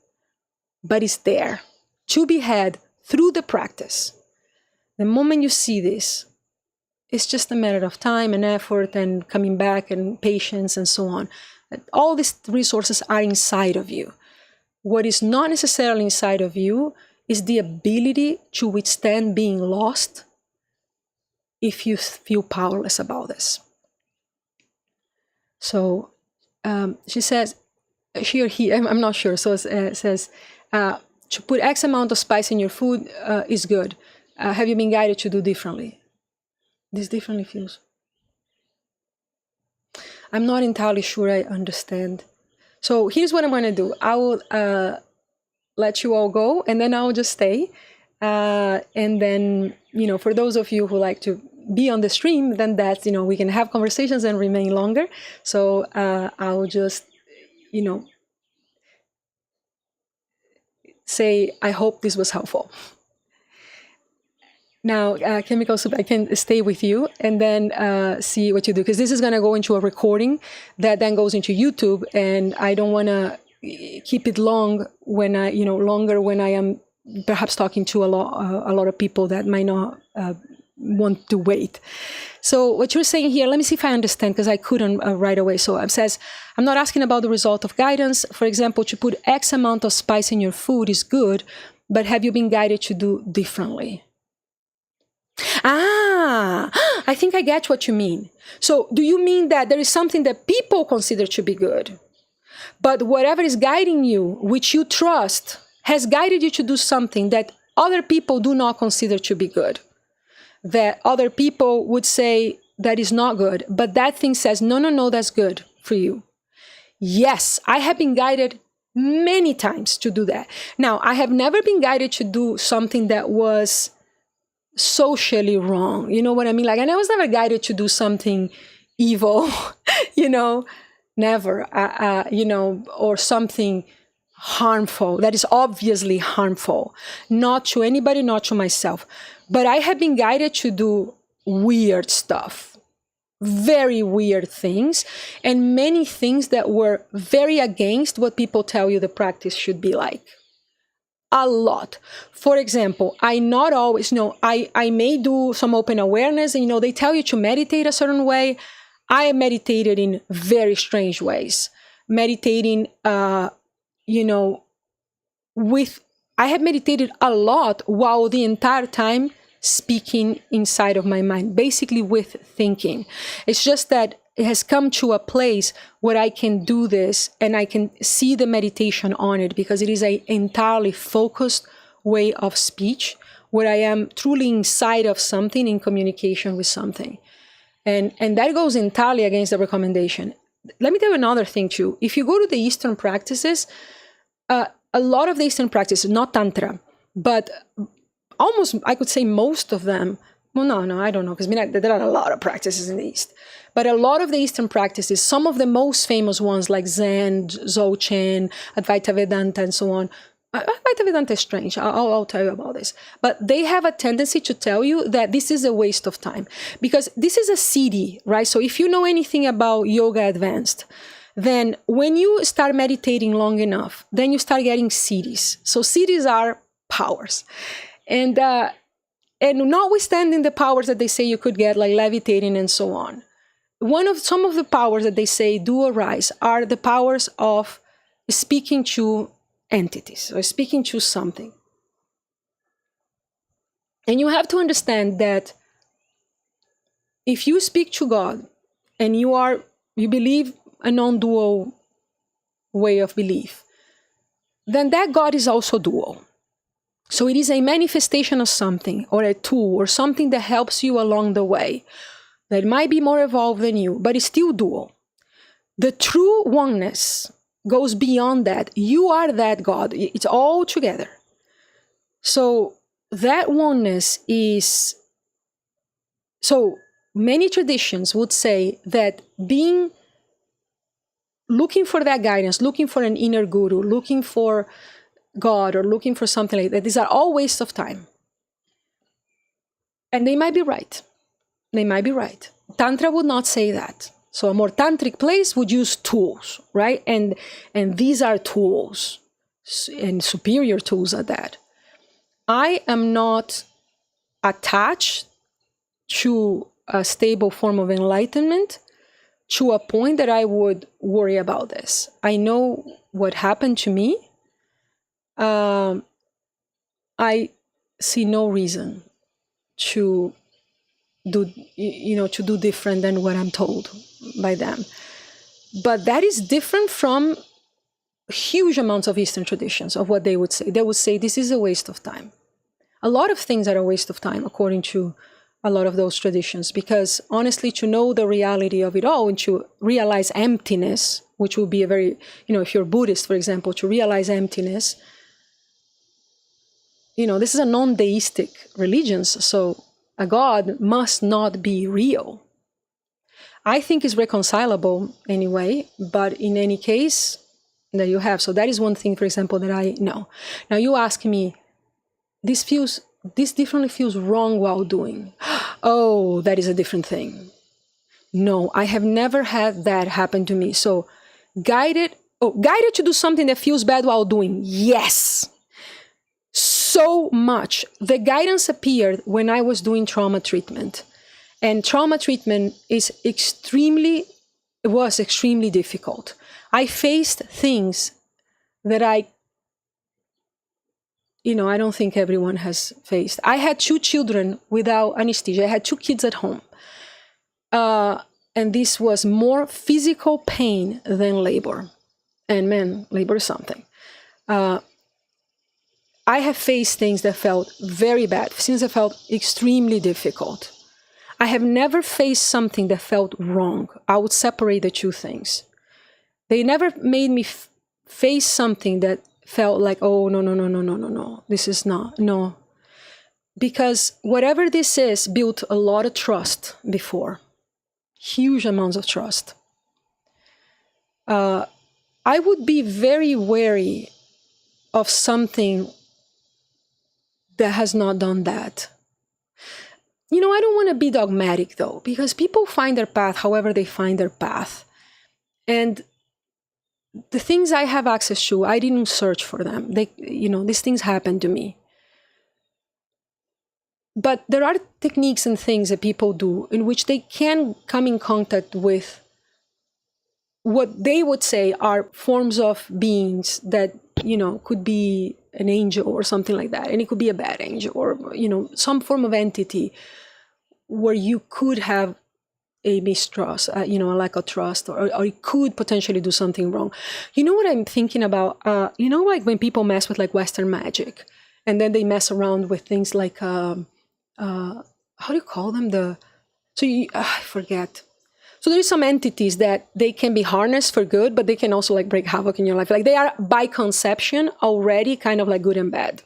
but it's there to be had through the practice. The moment you see this, it's just a matter of time and effort and coming back and patience and so on. All these resources are inside of you. What is not necessarily inside of you is the ability to withstand being lost if you feel powerless about this. So she says, she or he, I'm not sure, so it says, to put X amount of spice in your food is good. Have you been guided to do differently? This differently feels. I'm not entirely sure I understand. So here's what I'm going to do. I will let you all go, and then I'll just stay. And then, for those of you who like to be on the stream, then that's, we can have conversations and remain longer. So I'll just, say, I hope this was helpful. Now, Chemical Soup, I can stay with you and then see what you do, because this is going to go into a recording that then goes into YouTube, and I don't want to keep it long when longer when I am perhaps talking to a lot of people that might not want to wait. So what you're saying here, let me see if I understand, because I couldn't right away. So it says, I'm not asking about the result of guidance. For example, to put X amount of spice in your food is good, but have you been guided to do differently? I think I get what you mean. So do you mean that there is something that people consider to be good, but whatever is guiding you, which you trust, has guided you to do something that other people do not consider to be good, that other people would say that is not good, but that thing says, no, that's good for you. Yes, I have been guided many times to do that. Now, I have never been guided to do something that was socially wrong. You know what I mean? Like, I was never guided to do something evil, never, or something harmful, that is obviously harmful, not to anybody, not to myself. But I have been guided to do weird stuff, very weird things, and many things that were very against what people tell you the practice should be like. A lot. For example, I not always know, I may do some open awareness, and they tell you to meditate a certain way. I meditated in very strange ways. Meditating, I have meditated a lot while the entire time speaking inside of my mind, basically with thinking. It's just that it has come to a place where I can do this and I can see the meditation on it, because it is an entirely focused way of speech where I am truly inside of something, in communication with something. And that goes entirely against the recommendation. Let me tell you another thing too. If you go to the Eastern practices, a lot of the Eastern practices, not Tantra, but almost, I could say most of them, well, no, I don't know, because there are a lot of practices in the East. But a lot of the Eastern practices, some of the most famous ones like Zen, Dzogchen, Advaita Vedanta, and so on. Advaita Vedanta is strange. I'll tell you about this. But they have a tendency to tell you that this is a waste of time. Because this is a siddhi, right? So if you know anything about Yoga Advanced, then when you start meditating long enough, then you start getting siddhis. So siddhis are powers. And notwithstanding the powers that they say you could get, like levitating and so on, some of the powers that they say do arise are the powers of speaking to entities or speaking to something. And you have to understand that if you speak to God and you believe a non-dual way of belief, then that God is also dual. So it is a manifestation of something or a tool or something that helps you along the way that might be more evolved than you, but it's still dual. The true oneness goes beyond that. You are that God. It's all together. So that oneness is... So many traditions would say that looking for that guidance, looking for an inner guru, looking for God or looking for something like that, these are all wastes of time. And they might be right. They might be right. Tantra would not say that. So a more tantric place would use tools, right? And these are tools, and superior tools at that. I am not attached to a stable form of enlightenment to a point that I would worry about this. I know what happened to me. I see no reason to do different than what I'm told by them. But that is different from huge amounts of Eastern traditions of what they would say. They would say this is a waste of time. A lot of things are a waste of time, according to a lot of those traditions, because honestly, to know the reality of it all and to realize emptiness, which will be a very, if you're Buddhist, for example, to realize emptiness, this is a non-deistic religion, so a God must not be real. I think it's reconcilable anyway, but in any case, that you have. So that is one thing, for example, that I know. Now you ask me, this definitely feels wrong while doing. Oh, that is a different thing. No, I have never had that happen to me. So guided to do something that feels bad while doing, yes. So much. The guidance appeared when I was doing trauma treatment. And trauma treatment was extremely difficult. I faced things that I don't think everyone has faced. I had 2 children without anesthesia. I had 2 kids at home. And this was more physical pain than labor. And man, labor is something. I have faced things that felt very bad, things that felt extremely difficult. I have never faced something that felt wrong. I would separate the 2 things. They never made me face something that felt like, oh, no, this is not, no. Because whatever this is built a lot of trust before, huge amounts of trust. I would be very wary of something that has not done that. I don't want to be dogmatic though, because people find their path however they find their path. And the things I have access to, I didn't search for them. These things happened to me. But there are techniques and things that people do in which they can come in contact with what they would say are forms of beings that, could be an angel or something like that. And it could be a bad angel or, some form of entity where you could have a mistrust, a lack of trust, or it could potentially do something wrong. What I'm thinking about? Like when people mess with like Western magic, and then they mess around with things like, how do you call them? I forget. So there is some entities that they can be harnessed for good, but they can also like break havoc in your life. Like they are by conception already kind of like good and bad.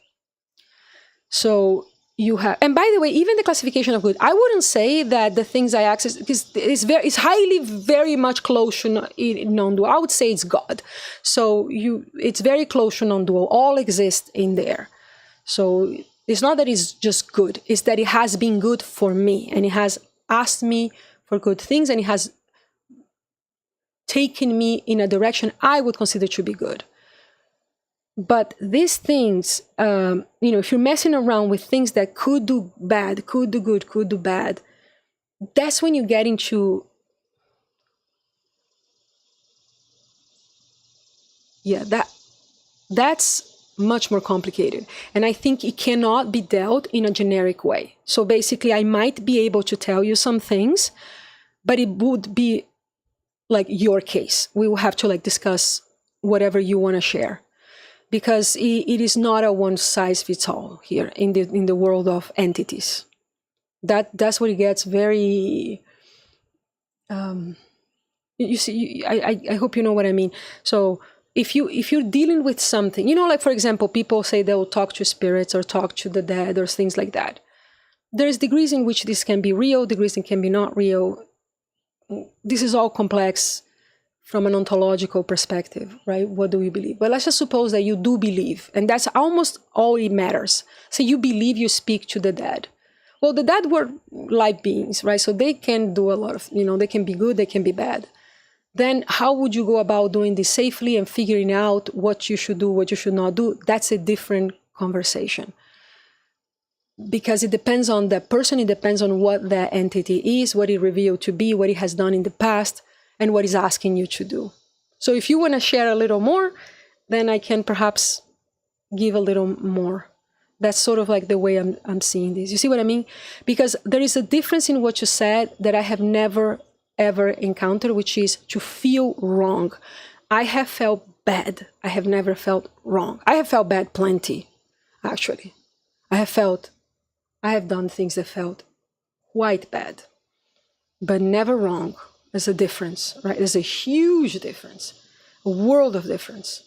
So you have, and by the way, even the classification of good, I wouldn't say that the things I access, because it's highly, very much close to non-dual. I would say it's God. So it's very close to non-dual. All exist in there. So it's not that it's just good. It's that it has been good for me, and it has asked me for good things, and it has taken me in a direction I would consider to be good. But these things, if you're messing around with things that could do bad, could do good, could do bad, that's when you get into, that's much more complicated. And I think it cannot be dealt in a generic way. So basically, I might be able to tell you some things, but it would be like your case. We will have to like discuss whatever you want to share, because it is not a one size fits all here in the world of entities. That's what it gets very. You see, I hope you know what I mean. So if you're dealing with something, like for example, people say they'll talk to spirits or talk to the dead or things like that. There's degrees in which this can be real, degrees in can be not real. This is all complex from an ontological perspective, right? What do we believe? But let's just suppose that you do believe, and that's almost all it matters. So you believe you speak to the dead. Well, the dead were live beings, right? So they can do a lot of, they can be good, they can be bad. Then how would you go about doing this safely and figuring out what you should do, what you should not do? That's a different conversation. Because it depends on the person, it depends on what that entity is, what it revealed to be, what it has done in the past, and what it's asking you to do. So if you want to share a little more, then I can perhaps give a little more. That's sort of like the way I'm seeing this. You see what I mean? Because there is a difference in what you said that I have never, ever encountered, which is to feel wrong. I have felt bad. I have never felt wrong. I have felt bad plenty, actually. I have done things that felt quite bad, but never wrong. There's a difference, right? There's a huge difference, a world of difference.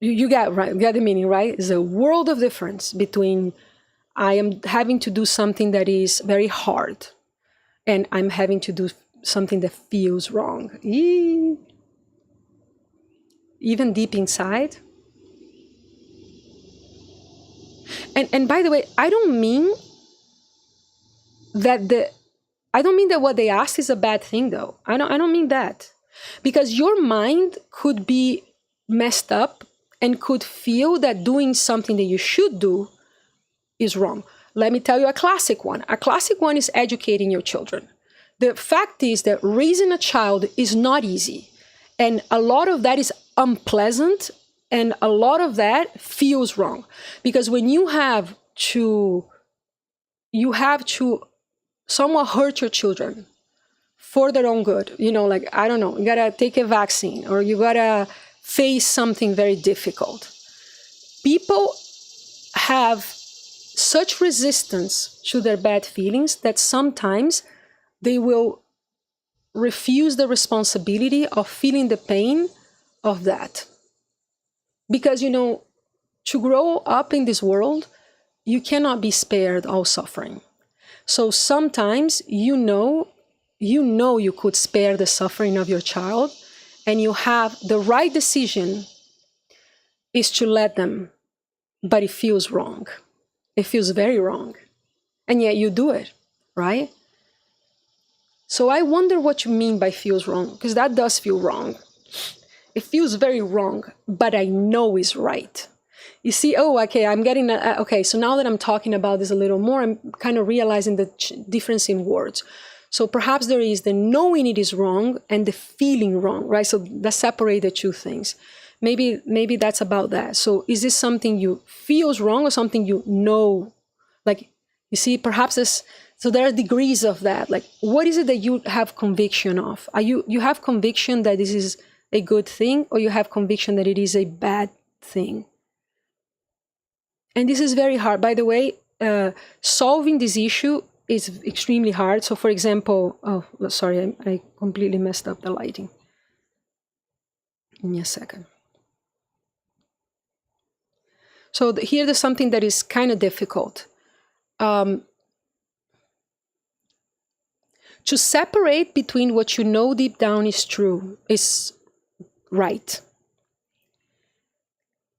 You get the meaning, right? There's a world of difference between I am having to do something that is very hard and I'm having to do something that feels wrong. Even deep inside. And by the way, I don't mean that what they asked is a bad thing, though. I don't mean that. Because your mind could be messed up and could feel that doing something that you should do is wrong. Let me tell you a classic one. A classic one is educating your children. The fact is that raising a child is not easy. And a lot of that is unpleasant, and a lot of that feels wrong. Because when you have to somewhat hurt your children for their own good, like, I don't know, you gotta take a vaccine or you gotta face something very difficult. People have such resistance to their bad feelings that sometimes they will refuse the responsibility of feeling the pain of that. Because, to grow up in this world, you cannot be spared all suffering. So sometimes you could spare the suffering of your child, and you have the right decision is to let them, but it feels wrong. It feels very wrong. And yet you do it, right? So I wonder what you mean by feels wrong, because that does feel wrong. It feels very wrong, but I know it's right. You see, I'm getting that. Okay, so now that I'm talking about this a little more, I'm kind of realizing the difference in words. So perhaps there is the knowing it is wrong and the feeling wrong, right? So let's separate the two things. Maybe that's about that. So is this something you feels wrong or something you know? Like, you see, perhaps so there are degrees of that. Like, what is it that you have conviction of? You have conviction that this is a good thing, or you have conviction that it is a bad thing? And this is very hard. By the way, solving this issue is extremely hard. So for example, oh, sorry, I completely messed up the lighting. Give me a second. So here there's something that is kind of difficult. To separate between what you know deep down is true, is right,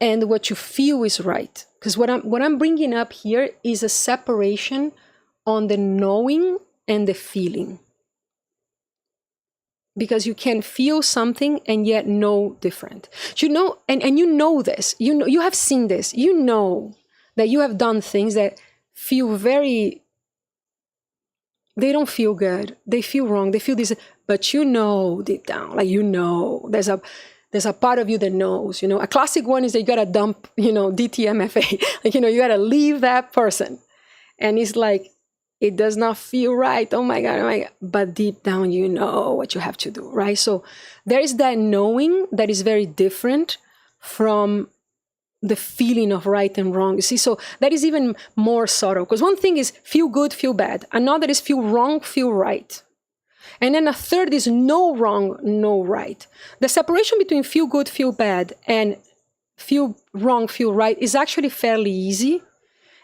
and what you feel is right. Because what I'm bringing up here is a separation on the knowing and the feeling. Because you can feel something and yet know different. You know, and you know this. You know, you have seen this. You know that you have done things that feel very, they don't feel good. They feel wrong. They feel this, but you know deep down, like, you know, there's a part of you that knows, you know. A classic one is that you gotta dump, you know, DTMFA. Like, you know, you gotta leave that person. And it's like, it does not feel right. Oh my God. But deep down, you know what you have to do, right? So there is that knowing that is very different from the feeling of right and wrong. You see, so that is even more subtle. Because one thing is feel good, feel bad. Another is feel wrong, feel right. And then a third is no wrong, no right. The separation between feel good, feel bad, and feel wrong, feel right is actually fairly easy.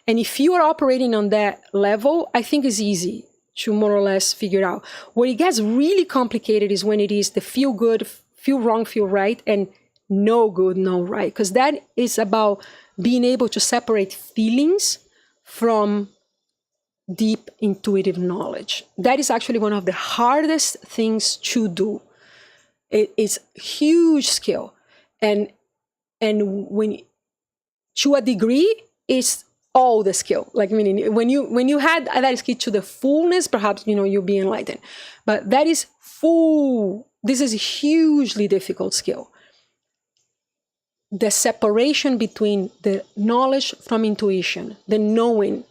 And if you are operating on that level, I think it's easy to more or less figure out. Where it gets really complicated is when it is the feel good, feel wrong, feel right, and no good, no right. Because that is about being able to separate feelings from deep intuitive knowledge. That is actually one of the hardest things to do. It is huge skill. And when to a degree, it's all the skill. Like, meaning when you had that skill to the fullness, perhaps, you know, you'll be enlightened. But that is full. This is a hugely difficult skill. The separation between the knowledge from intuition, the knowing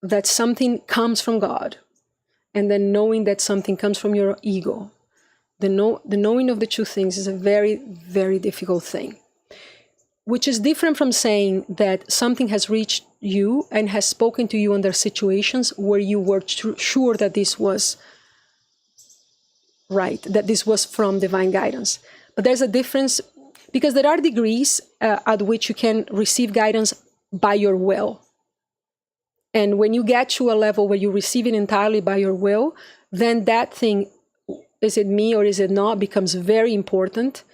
that something comes from God, and then knowing that something comes from your ego. The knowing of the two things is a very, very difficult thing. Which is different from saying that something has reached you and has spoken to you under situations where you were sure that this was right, that this was from divine guidance. But there's a difference, because there are degrees at which you can receive guidance by your will. And when you get to a level where you receive it entirely by your will, then that thing, is it me or is it not, becomes very important.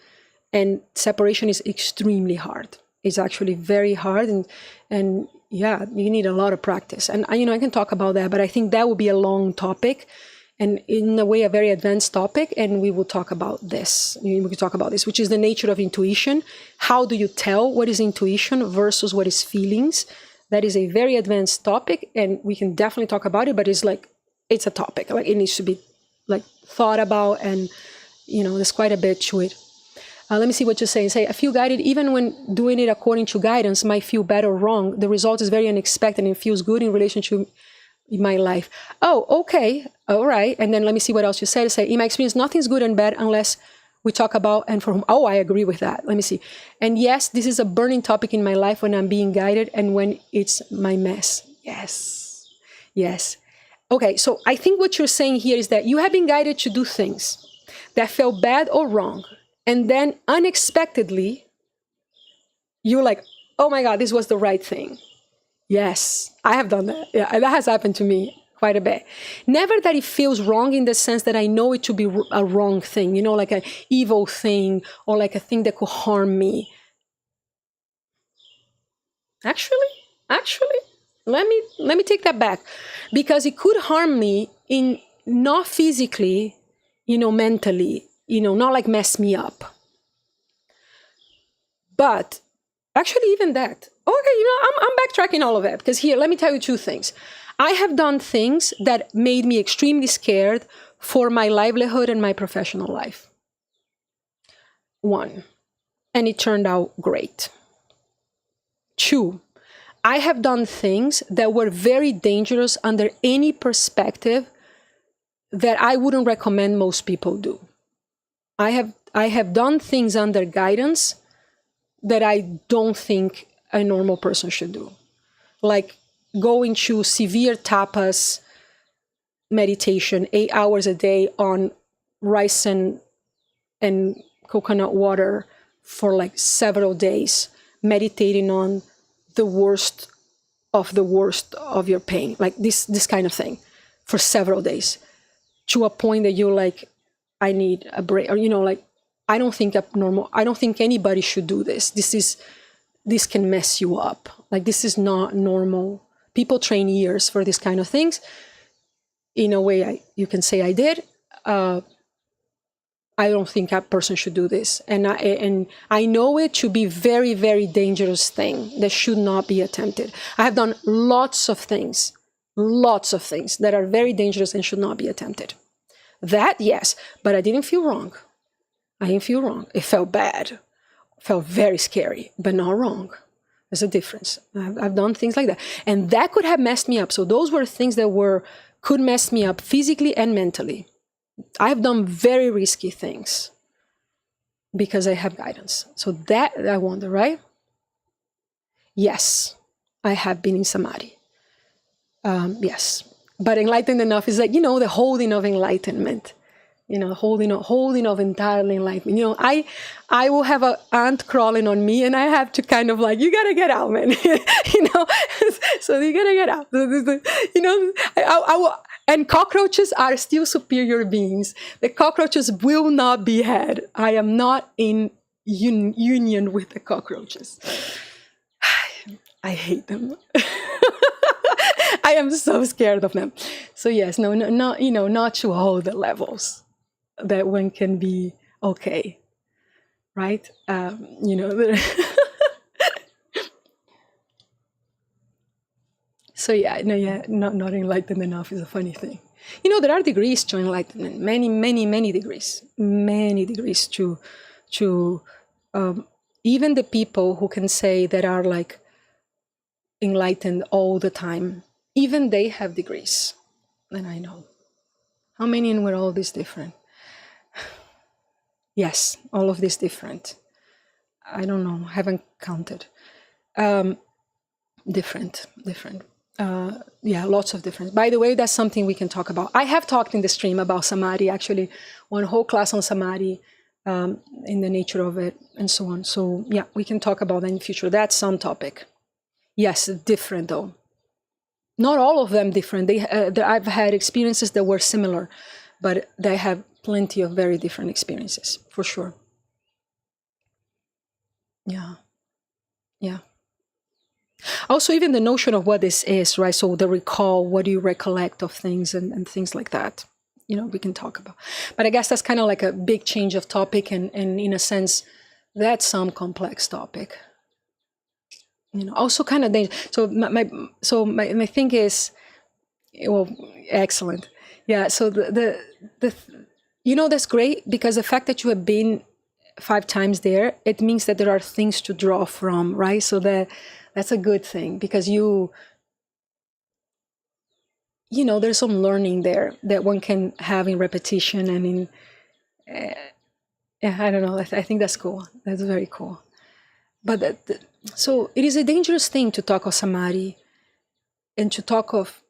And separation is extremely hard. It's actually very hard. And yeah, you need a lot of practice. And you know, I can talk about that, but I think that will be a long topic, and in a way, a very advanced topic. And we will talk about this. We can talk about this, which is the nature of intuition. How do you tell what is intuition versus what is feelings? That is a very advanced topic, and we can definitely talk about it, but it's like, it's a topic. Like, it needs to be like thought about, and you know, there's quite a bit to it. Let me see what you're saying. Say, I feel guided even when doing it according to guidance might feel bad or wrong. The result is very unexpected and it feels good in relation to my life. Oh, okay. All right. And then let me see what else you said. Say, in my experience, nothing's good and bad unless we talk about and for whom. Oh, I agree with that. Let me see. And yes, this is a burning topic in my life when I'm being guided and when it's my mess. Yes. Yes. Okay. So I think what you're saying here is that you have been guided to do things that felt bad or wrong. And then unexpectedly, you're like, oh my God, this was the right thing. Yes, I have done that. Yeah, that has happened to me quite a bit. Never that it feels wrong in the sense that I know it to be a wrong thing, you know, like an evil thing or like a thing that could harm me. Actually, let me take that back, because it could harm me in not physically, you know, mentally, you know, not like mess me up. But actually even that, okay, you know, I'm backtracking all of that, because here, let me tell you two things. I have done things that made me extremely scared for my livelihood and my professional life. One, and it turned out great. Two, I have done things that were very dangerous under any perspective that I wouldn't recommend most people do. I have done things under guidance that I don't think a normal person should do. Like going to severe tapas meditation, 8 hours a day on rice and coconut water for like several days, meditating on the worst of your pain, like this kind of thing, for several days, to a point that you're like, I need a break, or like, I don't think anybody should do this. This can mess you up. Like, this is not normal. People train years for this kind of things. In a way, you can say I did. I don't think a person should do this. And I know it to be very, very dangerous thing that should not be attempted. I have done lots of things that are very dangerous and should not be attempted. That, yes, but I didn't feel wrong. It felt bad. Felt very scary, but not wrong. There's a difference. I've done things like that. And that could have messed me up. So those were things that could mess me up physically and mentally. I've done very risky things because I have guidance. So that, I wonder, right? Yes, I have been in samadhi. Yes. But enlightened enough is like, the holding of enlightenment. Holding of entirely enlightenment. I will have an ant crawling on me, and I have to kind of like, you gotta get out, man. So you gotta get out. I will. And cockroaches are still superior beings. The cockroaches will not be had. I am not in union with the cockroaches. I hate them. I am so scared of them. So yes, not to all the levels that one can be okay, right? So not enlightened enough is a funny thing. There are degrees to enlightenment, many degrees to even the people who can say that are like enlightened all the time, even they have degrees. And I know. How many and were all this different? Yes, all of this different. I don't know, haven't counted. Different. Lots of difference. By the way, that's something we can talk about. I have talked in the stream about samadhi, actually, one whole class on samadhi, in the nature of it, and so on. So yeah, we can talk about that in the future. That's some topic. Yes, different though. Not all of them different. I've had experiences that were similar, but they have plenty of very different experiences, for sure. Yeah. Also, even the notion of what this is, right? So the recall, what do you recollect of things and things like that, we can talk about. But I guess that's kind of like a big change of topic, and in a sense, that's some complex topic. Also kind of dangerous. So my thing is, well, excellent. Yeah. So that's great, because the fact that you have been 5 times there, it means that there are things to draw from, right? So that's a good thing, because there's some learning there that one can have in repetition and in, I don't know. I think that's cool. That's very cool. But so it is a dangerous thing to talk of samadhi and to talk of,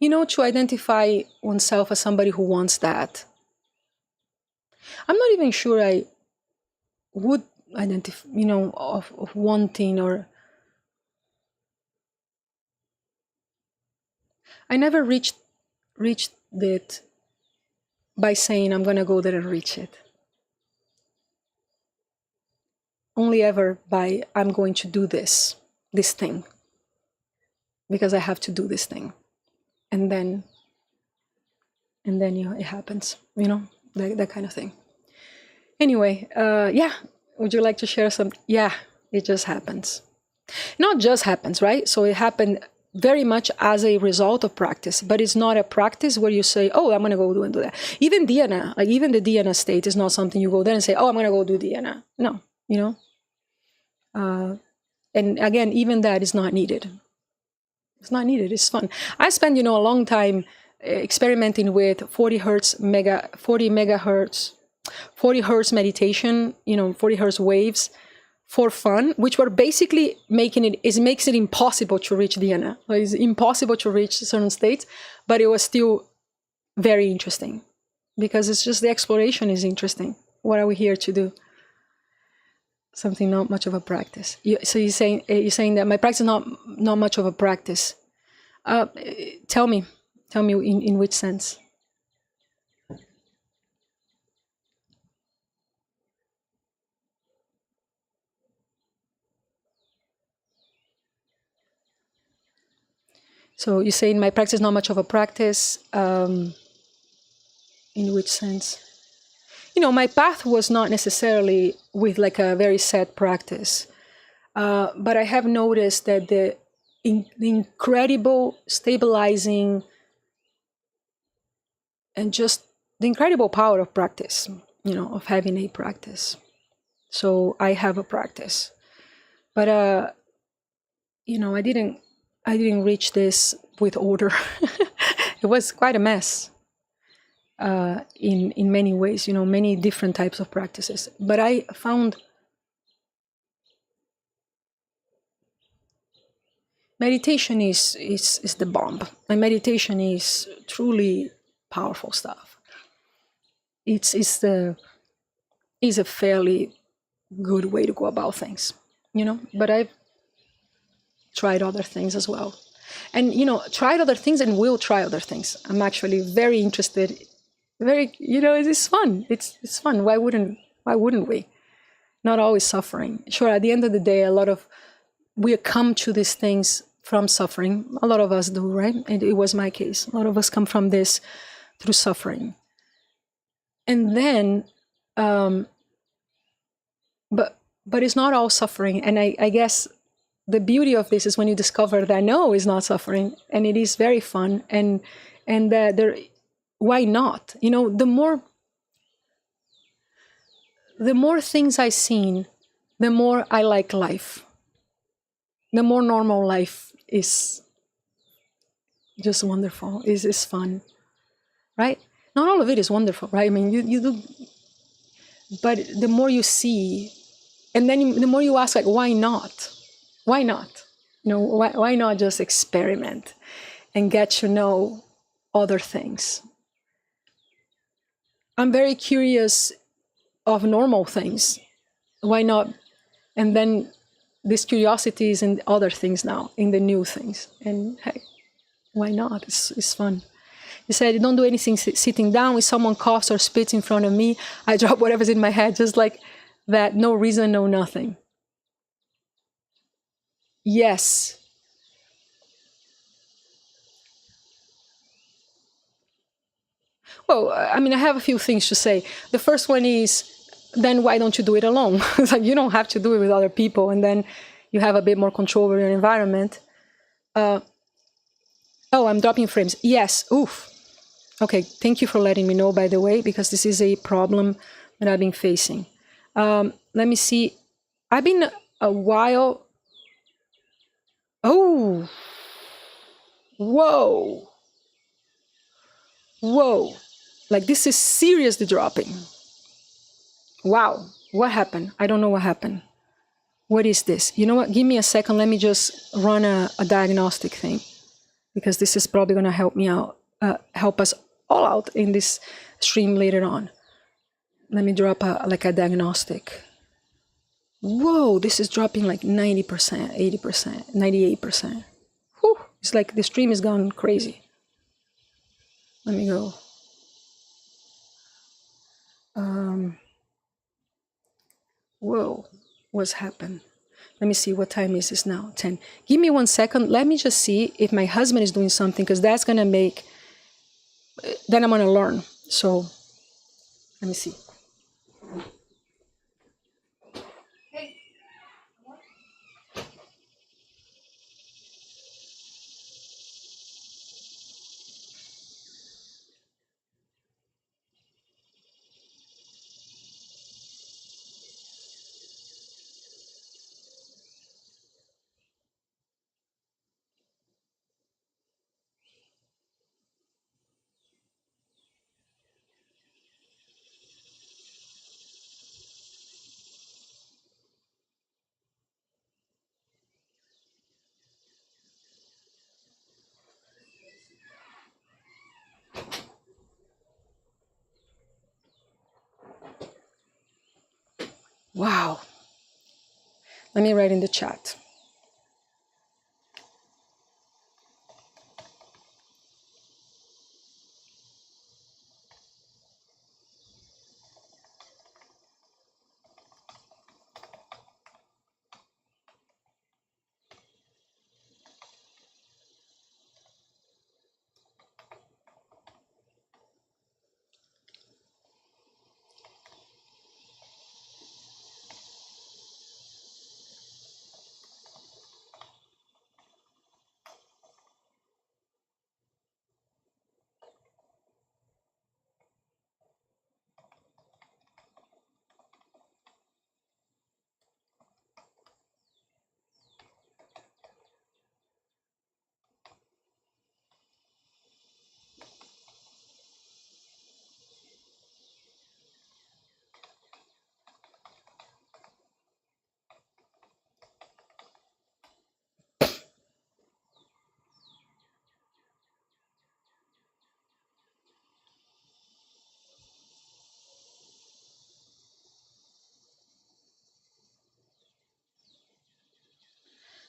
to identify oneself as somebody who wants that. I'm not even sure I would identify, of wanting, or I never reached it by saying I'm going to go there and reach it. Only ever by I'm going to do this thing, because I have to do this thing, and then it happens, that kind of thing. Anyway, would you like to share some? Yeah, it just happens. Not just happens, right? So it happened very much as a result of practice, but it's not a practice where you say, oh, I'm going to go do and do that. Even dhyana, like even the dhyana state is not something you go there and say, oh, I'm going to go do dhyana. No, and again, even that is not needed. It's not needed. It's fun. I spent, a long time experimenting with 40 hertz meditation, 40 hertz waves for fun, which were basically makes it impossible to reach dhyana. It's impossible to reach certain states, but it was still very interesting because it's just the exploration is interesting. What are we here to do? Something not much of a practice. So you're saying that my practice is not much of a practice. Tell me in which sense? So you're saying my practice is not much of a practice. In which sense? My path was not necessarily with like a very set practice, but I have noticed that the incredible stabilizing and just the incredible power of practice, of having a practice. So I have a practice, but I didn't reach this with order. It was quite a mess. In many ways, many different types of practices. But I found meditation is the bomb. And meditation is truly powerful stuff. It's a fairly good way to go about things, But I've tried other things as well, and tried other things and will try other things. I'm actually very interested. It's fun. It's fun. Why wouldn't we? Not always suffering. Sure, at the end of the day, we come to these things from suffering. A lot of us do, right? And it was my case. A lot of us come from this through suffering. And then, but it's not all suffering. And I guess the beauty of this is when you discover that no, it's not suffering, and it is very fun, and that why not? The more things I've seen, the more I like life. The more normal life is just wonderful. Is fun, right? Not all of it is wonderful, right? I mean, you do, but the more you see, and then the more you ask, like, why not? Why not? Why not just experiment and get to know other things? I'm very curious of normal things. Why not? And then this curiosity is in other things now, in the new things. And hey, why not? It's fun. You said, don't do anything sitting down. If someone coughs or spits in front of me, I drop whatever's in my head, just like that. No reason, no nothing. Yes. Well, I mean, I have a few things to say. The first one is, then why don't you do it alone? It's like you don't have to do it with other people, and then you have a bit more control over your environment. Oh, I'm dropping frames. Yes. Oof. Okay. Thank you for letting me know, by the way, because this is a problem that I've been facing. Let me see. I've been a while. Oh. Whoa. Like this is seriously dropping. Wow. What happened? I don't know what happened. What is this? You know what? Give me a second. Let me just run a diagnostic thing, because this is probably going to help me out, help us all out in this stream later on. Let me drop a diagnostic. Whoa, this is dropping like 90%, 80%, 98%. Whew, it's like the stream has gone crazy. Let me go. Whoa, what's happened? Let me see, what time is this now? 10. Give me 1 second. Let me just see if my husband is doing something, because that's going to make, then I'm going to learn. So let me see. Wow. Let me write in the chat.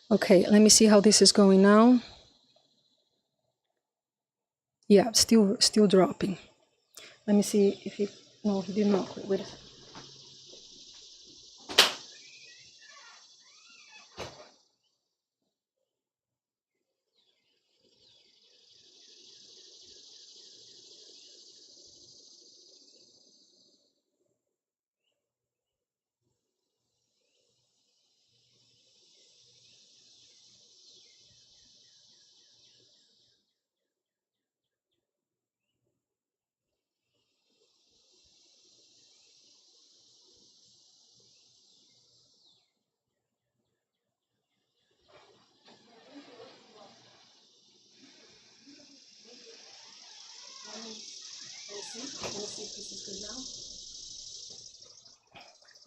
Okay, let me see how this is going now. Yeah, still dropping. Let me see if he, no, he did not. Wait a second.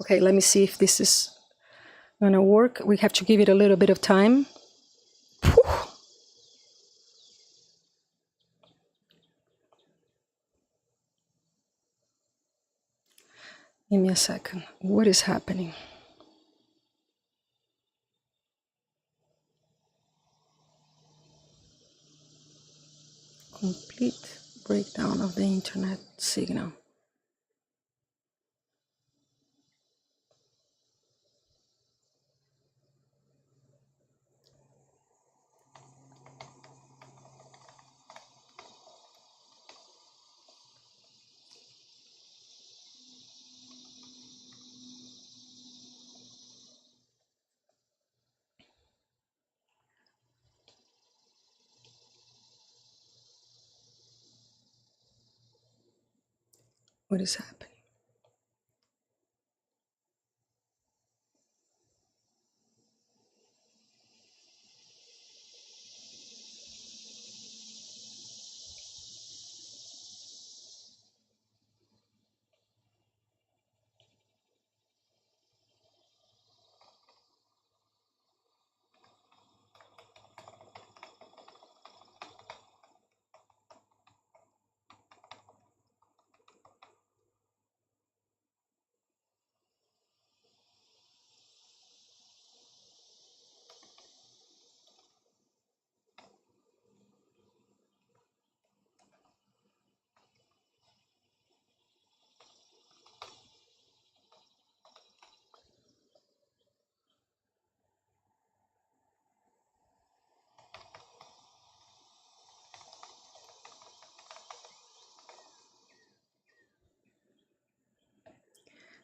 Okay, let me see if this is gonna work. We have to give it a little bit of time. Whew. Give me a second. What is happening? Complete breakdown of the internet signal. What is happening?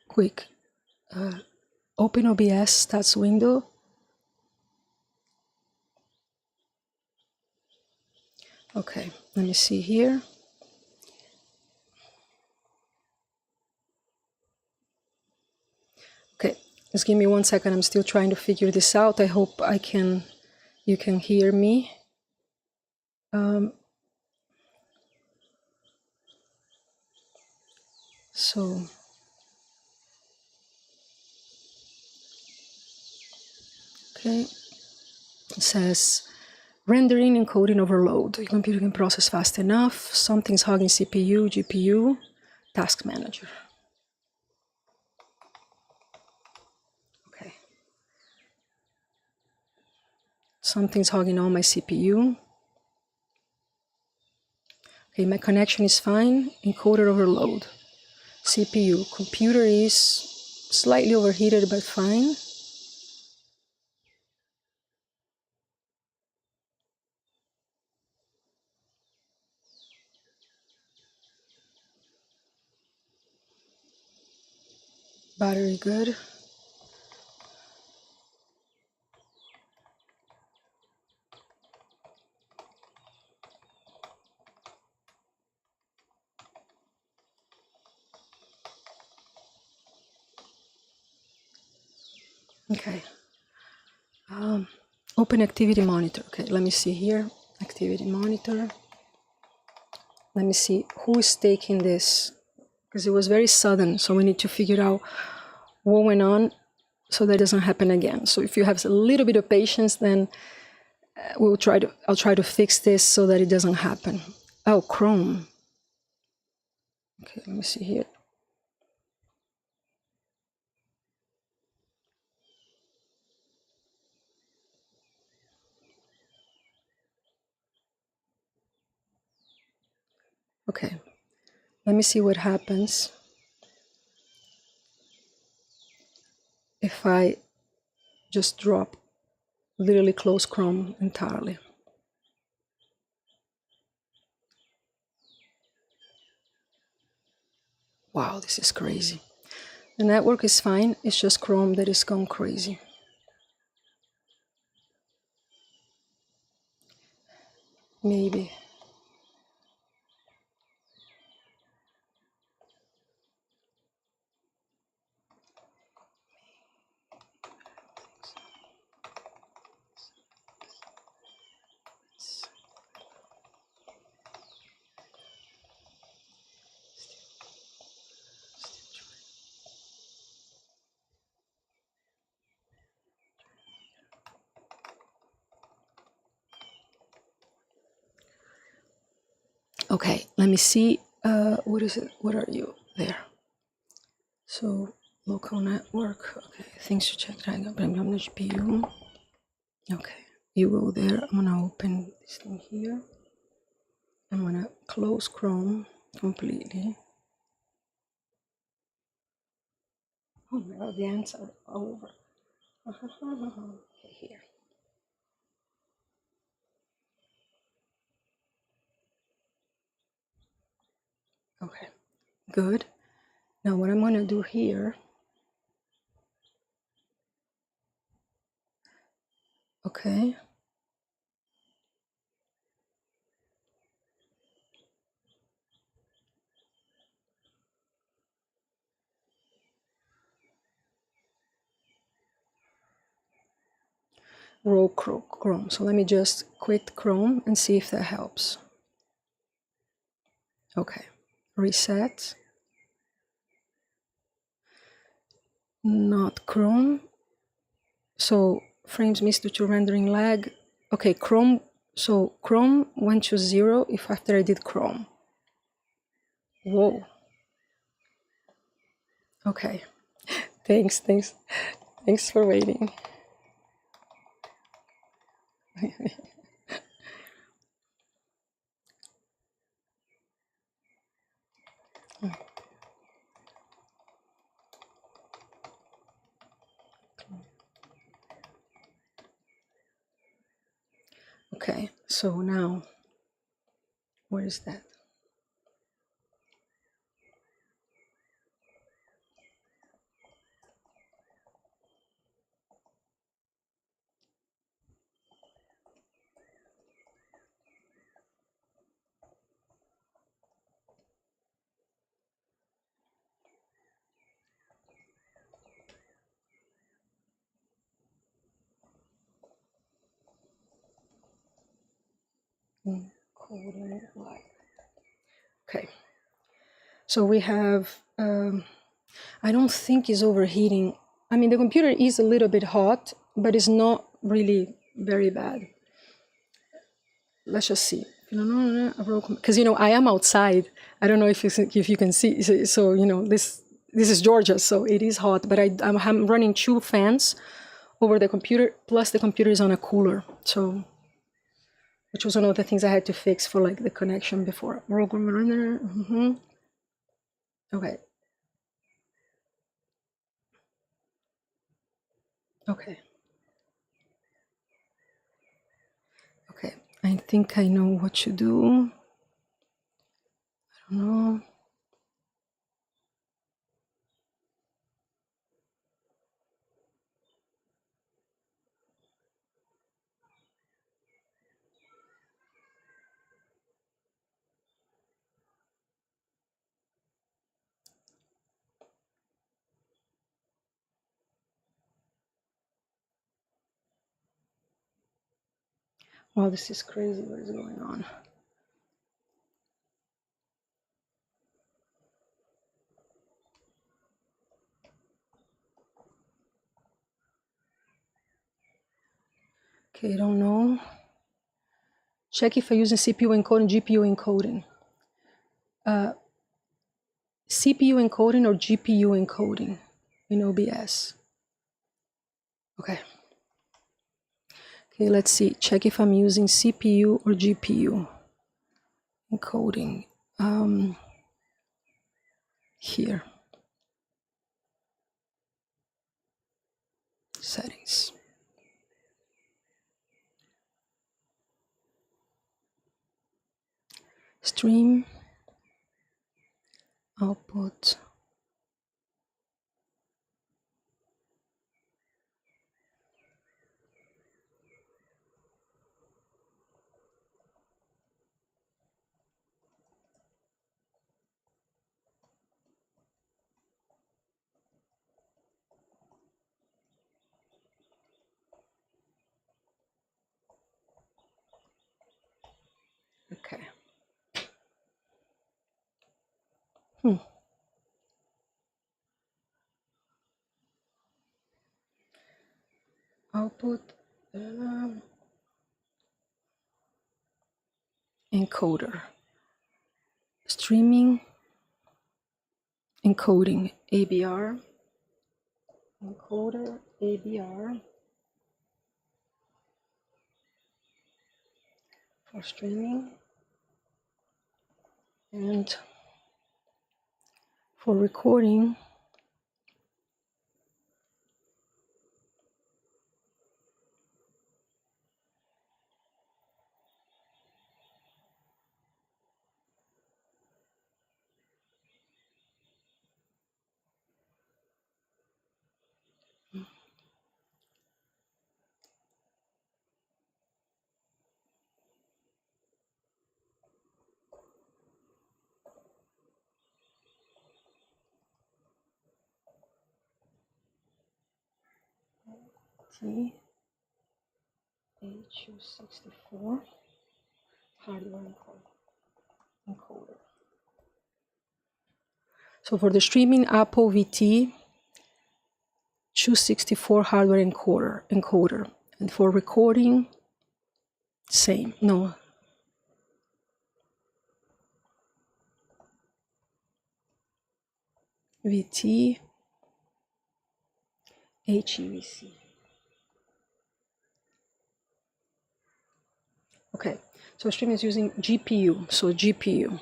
Quick. Open OBS stats window. Okay, let me see here. Okay, just give me 1 second. I'm still trying to figure this out. I hope you can hear me. So, okay, it says rendering encoding overload. Your computer can process fast enough. Something's hogging CPU, GPU, task manager. Something's hogging on my CPU. Okay, my connection is fine. Encoder overload. CPU. Computer is slightly overheated, but fine. Battery good. Okay. Open activity monitor. Okay, let me see here. Activity monitor. Let me see who is taking this, because it was very sudden. So we need to figure out what went on so that doesn't happen again. So if you have a little bit of patience, then I'll try to fix this so that it doesn't happen. Oh, Chrome. Okay, let me see here. Okay, let me see what happens if I just drop, literally close Chrome entirely. Wow, this is crazy. The network is fine, it's just Chrome that is gone crazy. Maybe. Okay, let me see. What is it? What are you there? So local network. Okay, things to check. Right, GPU. Okay, you go there. I'm gonna open this thing here. I'm gonna close Chrome completely. Oh my God, the ants are all over. Okay, here. Okay, good. Now what I'm gonna do here. Okay. Row Chrome. So let me just quit Chrome and see if that helps. Okay, reset. Not Chrome. So frames missed due to rendering lag. Okay, Chrome. So Chrome went to 0 if after I did Chrome. Whoa. Okay. Thanks for waiting. Okay, so now, where is that? Okay, so we have, I don't think it's overheating. I mean, the computer is a little bit hot, but it's not really very bad. Let's just see. Because, you know, I am outside. I don't know if you can see. So you know, this is Georgia, so it is hot, but I'm running 2 fans over the computer, plus the computer is on a cooler. So, which was one of the things I had to fix for like the connection before. Okay. Okay. Okay. I think I know what to do. I don't know. Wow, this is crazy. What is going on? Okay, I don't know. Check if I'm using CPU encoding, GPU encoding. CPU encoding or GPU encoding in OBS. Okay. Okay, let's see. Check if I'm using CPU or GPU encoding. Here. Settings. Stream. Output. Okay. Output. Encoder. Streaming. Encoding. ABR. Encoder. ABR. For streaming. And for recording. TH264 hardware encoder. So for the streaming, Apple VT 264 hardware encoder. And for recording, same. No. VT HEVC. Okay, so stream is using GPU, so GPU.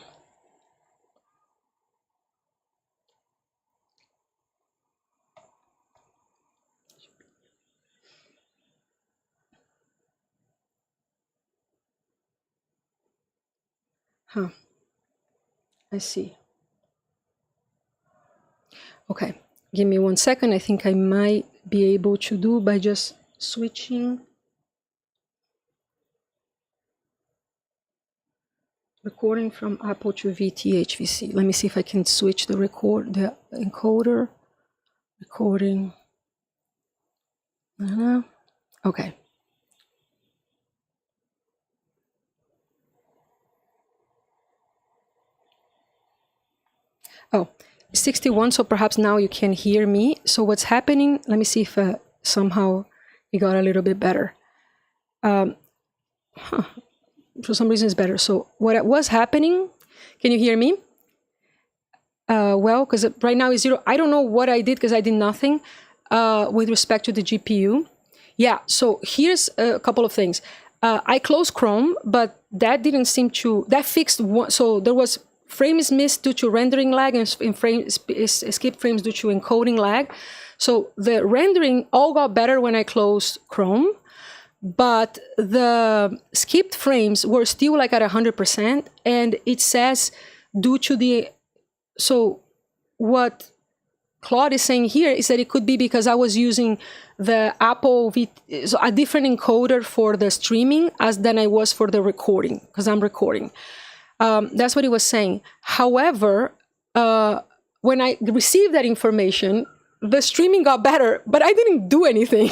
Huh, I see. Okay, give me 1 second. I think I might be able to do by just switching recording from Apple to VT-HVC. Let me see if I can switch the encoder, recording. Okay. Oh, 61, so perhaps now you can hear me. So what's happening, let me see if somehow it got a little bit better. For some reason it's better. So what was happening, can you hear me? Well, because right now it's 0. I don't know what I did because I did nothing with respect to the GPU. Yeah, so here's a couple of things. I closed Chrome, but that didn't seem to, that fixed one. So there was frames missed due to rendering lag and skip frames due to encoding lag. So the rendering all got better when I closed Chrome, but the skipped frames were still like at 100%. And it says due to the, so what Claude is saying here is that it could be because I was using the so a different encoder for the streaming as than I was for the recording, because I'm recording. That's what he was saying. However, when I received that information, the streaming got better, but I didn't do anything.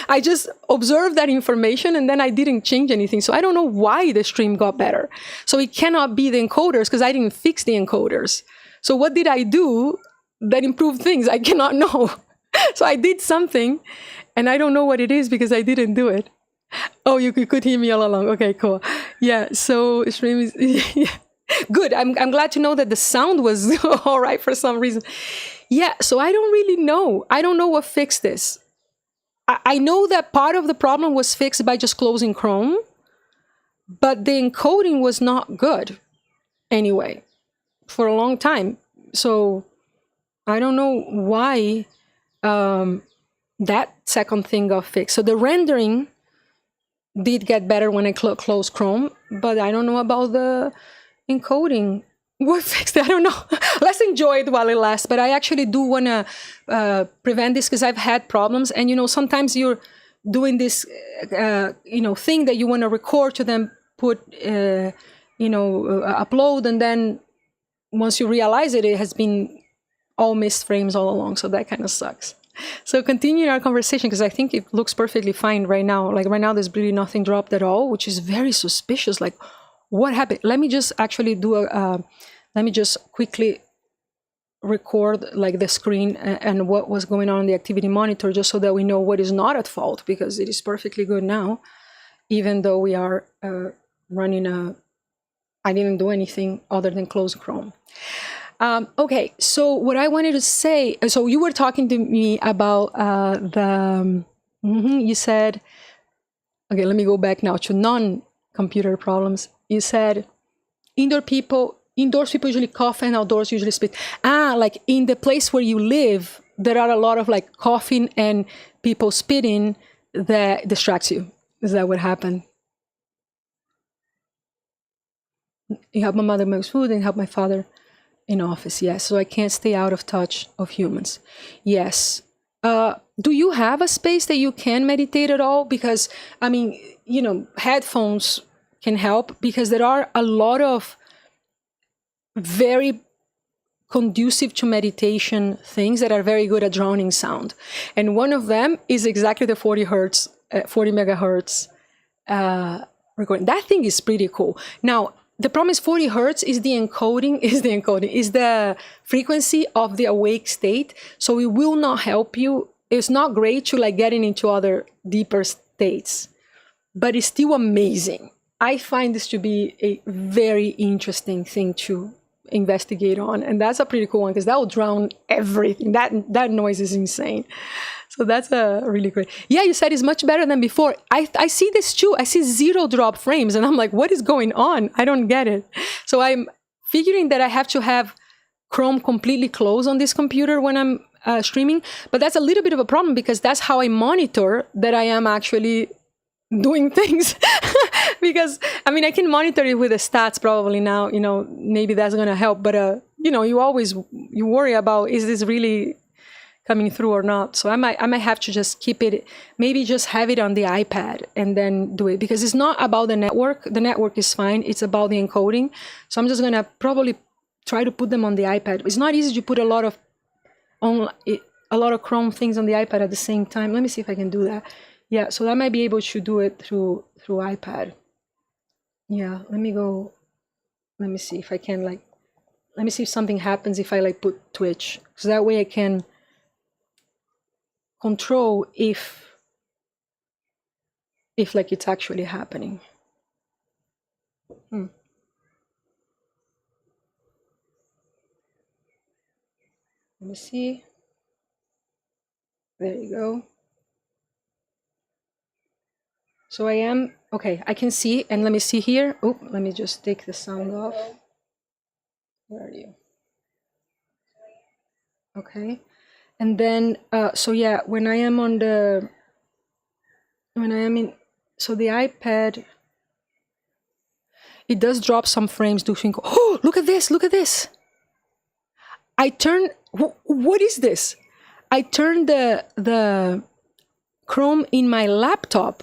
I just observed that information and then I didn't change anything. So I don't know why the stream got better. So it cannot be the encoders because I didn't fix the encoders. So what did I do that improved things? I cannot know. So I did something and I don't know what it is because I didn't do it. Oh, you could hear me all along. Okay, cool. Yeah, so stream is yeah. Good. I'm glad to know that the sound was all right for some reason. Yeah, so I don't really know. I don't know what fixed this. I know that part of the problem was fixed by just closing Chrome, but the encoding was not good anyway for a long time. So I don't know why that second thing got fixed. So the rendering did get better when I closed Chrome, but I don't know about the encoding. What fixed it? I don't know. Let's enjoy it while it lasts. But I actually do want to prevent this because I've had problems. And, you know, sometimes you're doing this, thing that you want to record to then put, upload. And then once you realize it, it has been all missed frames all along. So that kind of sucks. So continuing our conversation, because I think it looks perfectly fine right now. Like right now, there's really nothing dropped at all, which is very suspicious. Like, what happened? Let me just actually do let me just quickly record like the screen and what was going on the activity monitor, just so that we know what is not at fault, because it is perfectly good now, even though we are running I didn't do anything other than close Chrome. Okay, so what I wanted to say, so you were talking to me about you said, okay, let me go back now to non-computer problems. You said indoors people usually cough and outdoors usually spit. Like in the place where you live, there are a lot of like coughing and people spitting that distracts you. Is that what happened? You help my mother make food and help my father in office. Yes. So I can't stay out of touch of humans. Yes. Do you have a space that you can meditate at all? Because, I mean, headphones can help, because there are a lot of very conducive to meditation things that are very good at drowning sound. And one of them is exactly the 40 megahertz recording. That thing is pretty cool. Now, the problem is 40 hertz is the frequency of the awake state. So it will not help you. It's not great to like getting into other deeper states, but it's still amazing. I find this to be a very interesting thing to investigate on. And that's a pretty cool one, because that will drown everything. That noise is insane. So that's a really great. Yeah, you said it's much better than before. I see this too. I see 0 drop frames and I'm like, what is going on? I don't get it. So I'm figuring that I have to have Chrome completely closed on this computer when I'm streaming. But that's a little bit of a problem, because that's how I monitor that I am actually doing things. Because I mean, I can monitor it with the stats probably now, maybe that's going to help. But, you worry about, is this really coming through or not? So I might have to just keep it, maybe just have it on the iPad and then do it, because it's not about the network. The network is fine. It's about the encoding. So I'm just going to probably try to put them on the iPad. It's not easy to put a lot of Chrome things on the iPad at the same time. Let me see if I can do that. Yeah, so I might be able to do it through iPad. Yeah, let me see if I can let me see if something happens if I put Twitch. So that way I can control if it's actually happening. Let me see. There you go. So I am, okay, I can see, and let me see here. Oh, let me just take the sound off. Where are you? Okay. And then, so yeah, when I am in, so the iPad, it does drop some frames. Do think, oh, look at this, look at this. I turn, what is this? I turned the Chrome in my laptop,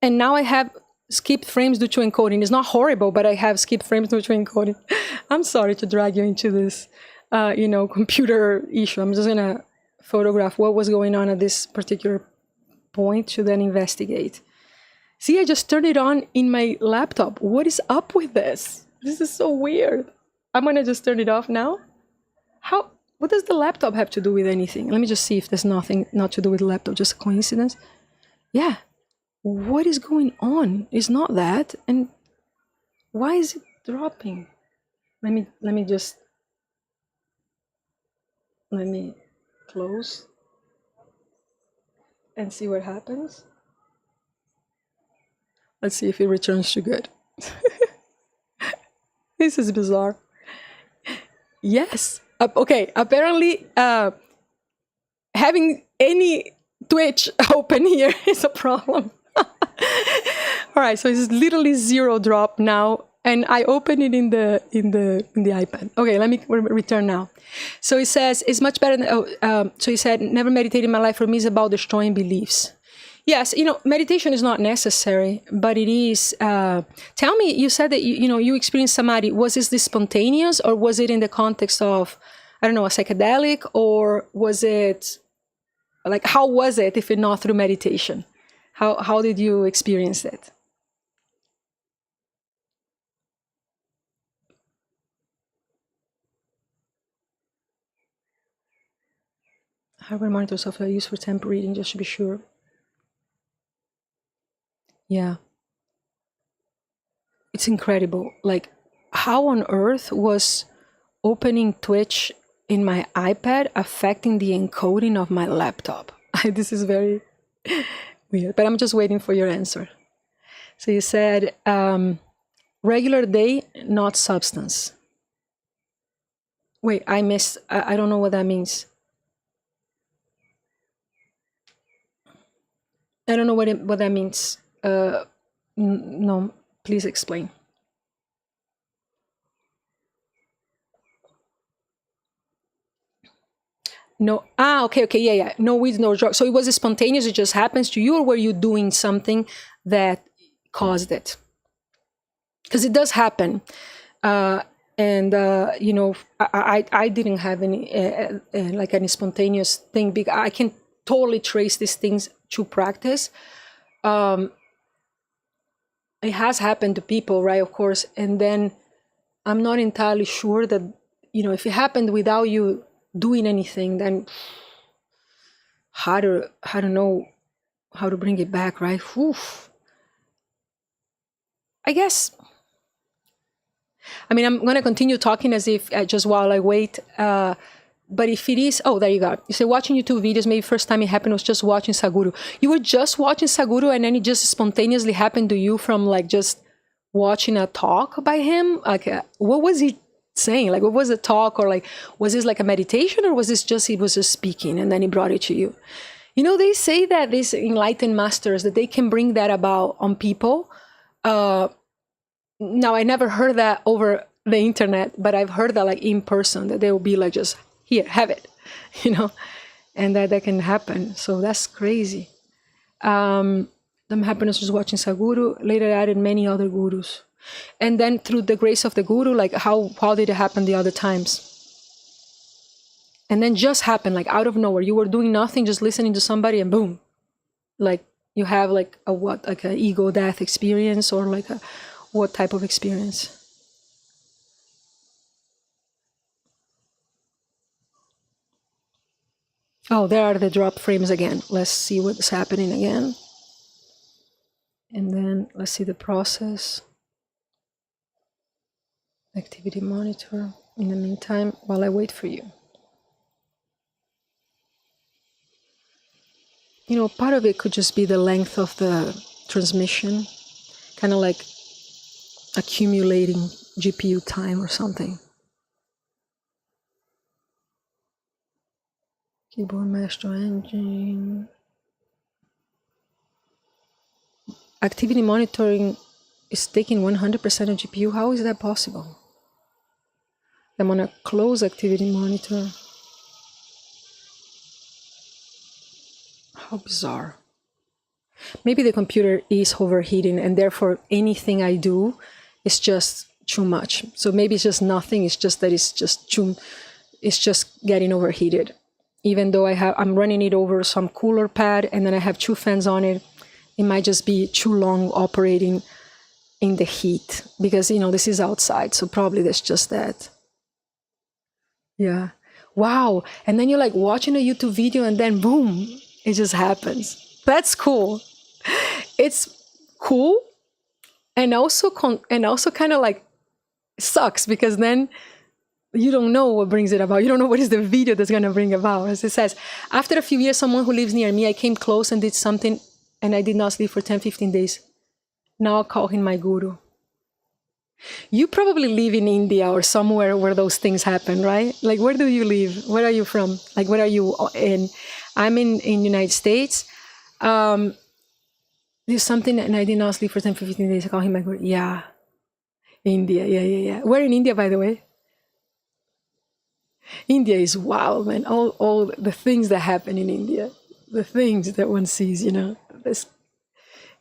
and now I have skipped frames due to encoding. It's not horrible, but I have skipped frames due to encoding. I'm sorry to drag you into this, computer issue. I'm just gonna photograph what was going on at this particular point to then investigate. See, I just turned it on in my laptop. What is up with this? This is so weird. I'm gonna just turn it off now. What does the laptop have to do with anything? Let me just see if there's nothing not to do with the laptop, just a coincidence. Yeah. What is going on? It's not that. And why is it dropping? Let me close and see what happens. Let's see if it returns to good. This is bizarre. Yes. Okay. Apparently, having any Twitch open here is a problem. All right. So it's literally 0 drop now, and I open it in the iPad. Okay. Let me return now. So it says it's much better than. So he said, never meditated in my life. For me, is about destroying beliefs. Yes, meditation is not necessary, but it is. Tell me, you said that you experienced samadhi. Was this spontaneous, or was it in the context of, I don't know, a psychedelic, or was it like, how was it if it not through meditation? How did you experience it? Hardware monitors are used for temp reading, just to be sure. Yeah. It's incredible. Like, how on earth was opening Twitch in my iPad affecting the encoding of my laptop? This is very weird, but I'm just waiting for your answer. So you said regular day, not substance. Wait, I missed. I don't know what that means. I don't know what that means. No, please explain. No. Okay. Yeah. No weeds, no drugs. So it was spontaneous. It just happens to you, or were you doing something that caused it? Because it does happen. I didn't have any like any spontaneous thing. Because I can totally trace these things to practice. It has happened to people, right? Of course. And then I'm not entirely sure that, if it happened without you doing anything, then how to know how to bring it back, right? Oof. I guess. I mean, I'm going to continue talking as if just while I wait. But if it is, there you go. You say watching YouTube videos, maybe first time it happened was just watching Sadhguru. You were just watching Sadhguru and then it just spontaneously happened to you from like just watching a talk by him? Like, what was he saying? Like, what was the talk? Or like, was this like a meditation, or was this just, he was just speaking and then he brought it to you? They say that these enlightened masters, that they can bring that about on people. Now, I never heard that over the internet, but I've heard that like in person, that they will be like, just here, have it, and that can happen. So that's crazy. Them happiness was watching Sadhguru, later added many other gurus. And then through the grace of the guru, like how did it happen the other times? And then just happened, like out of nowhere. You were doing nothing, just listening to somebody, and boom, like you have like a what, like an ego death experience, or like a what type of experience? Oh, there are the drop frames again. Let's see what's happening again. And then let's see the process. Activity monitor. In the meantime, while I wait for you. Part of it could just be the length of the transmission, kind of like accumulating GPU time or something. Keyboard master engine. Activity monitoring is taking 100% of GPU. How is that possible? I'm on a close activity monitor. How bizarre. Maybe the computer is overheating and therefore anything I do is just too much. So maybe it's just nothing, it's just that it's just getting overheated. Even though I'm running it over some cooler pad and then I have 2 fans on it, it might just be too long operating in the heat because, this is outside. So probably there's just that. Yeah. Wow. And then you're like watching a YouTube video and then boom, it just happens. That's cool. It's cool. And also kind of like sucks because then you don't know what brings it about. You don't know what is the video that's going to bring about. As it says, after a few years, someone who lives near me, I came close and did something and I did not sleep for 10, 15 days. Now I call him my guru. You probably live in India or somewhere where those things happen, right? Like, where do you live? Where are you from? Like, where are you in? I'm in United States. There's something and I did not sleep for 10, 15 days. I call him my guru. Yeah. India. Yeah. Where in India, by the way? India is wild, man. All the things that happen in India, the things that one sees,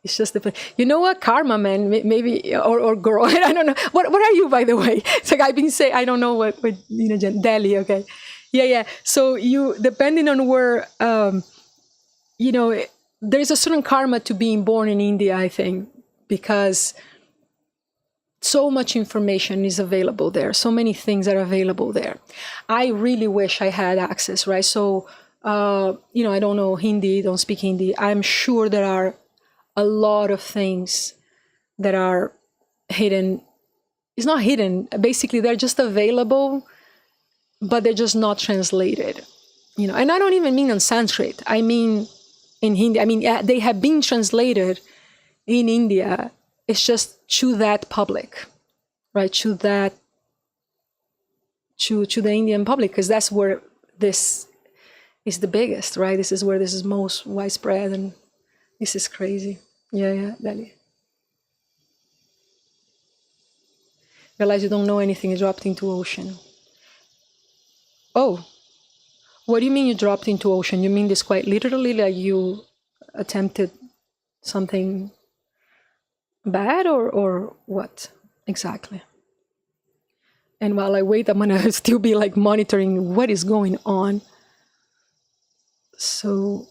it's just you know what, karma, man, maybe or girl. I don't know. What are you, by the way? It's like I've been saying. I don't know what Delhi. Okay, yeah. So you, depending on where, there's a certain karma to being born in India, I think, because so much information is available there. So many things are available there. I really wish I had access, right? So, I don't know Hindi, don't speak Hindi. I'm sure there are a lot of things that are hidden. It's not hidden. Basically, they're just available, but they're just not translated. And I don't even mean in Sanskrit. I mean in Hindi. I mean, they have been translated in India. It's just to that public, right? To the Indian public, because that's where this is the biggest, right? This is where this is most widespread, and this is crazy. Yeah, Dali. Realize you don't know anything, you dropped into ocean. Oh, what do you mean you dropped into ocean? You mean this quite literally, like you attempted something bad or what exactly? And while I wait, I'm gonna still be like monitoring what is going on. So,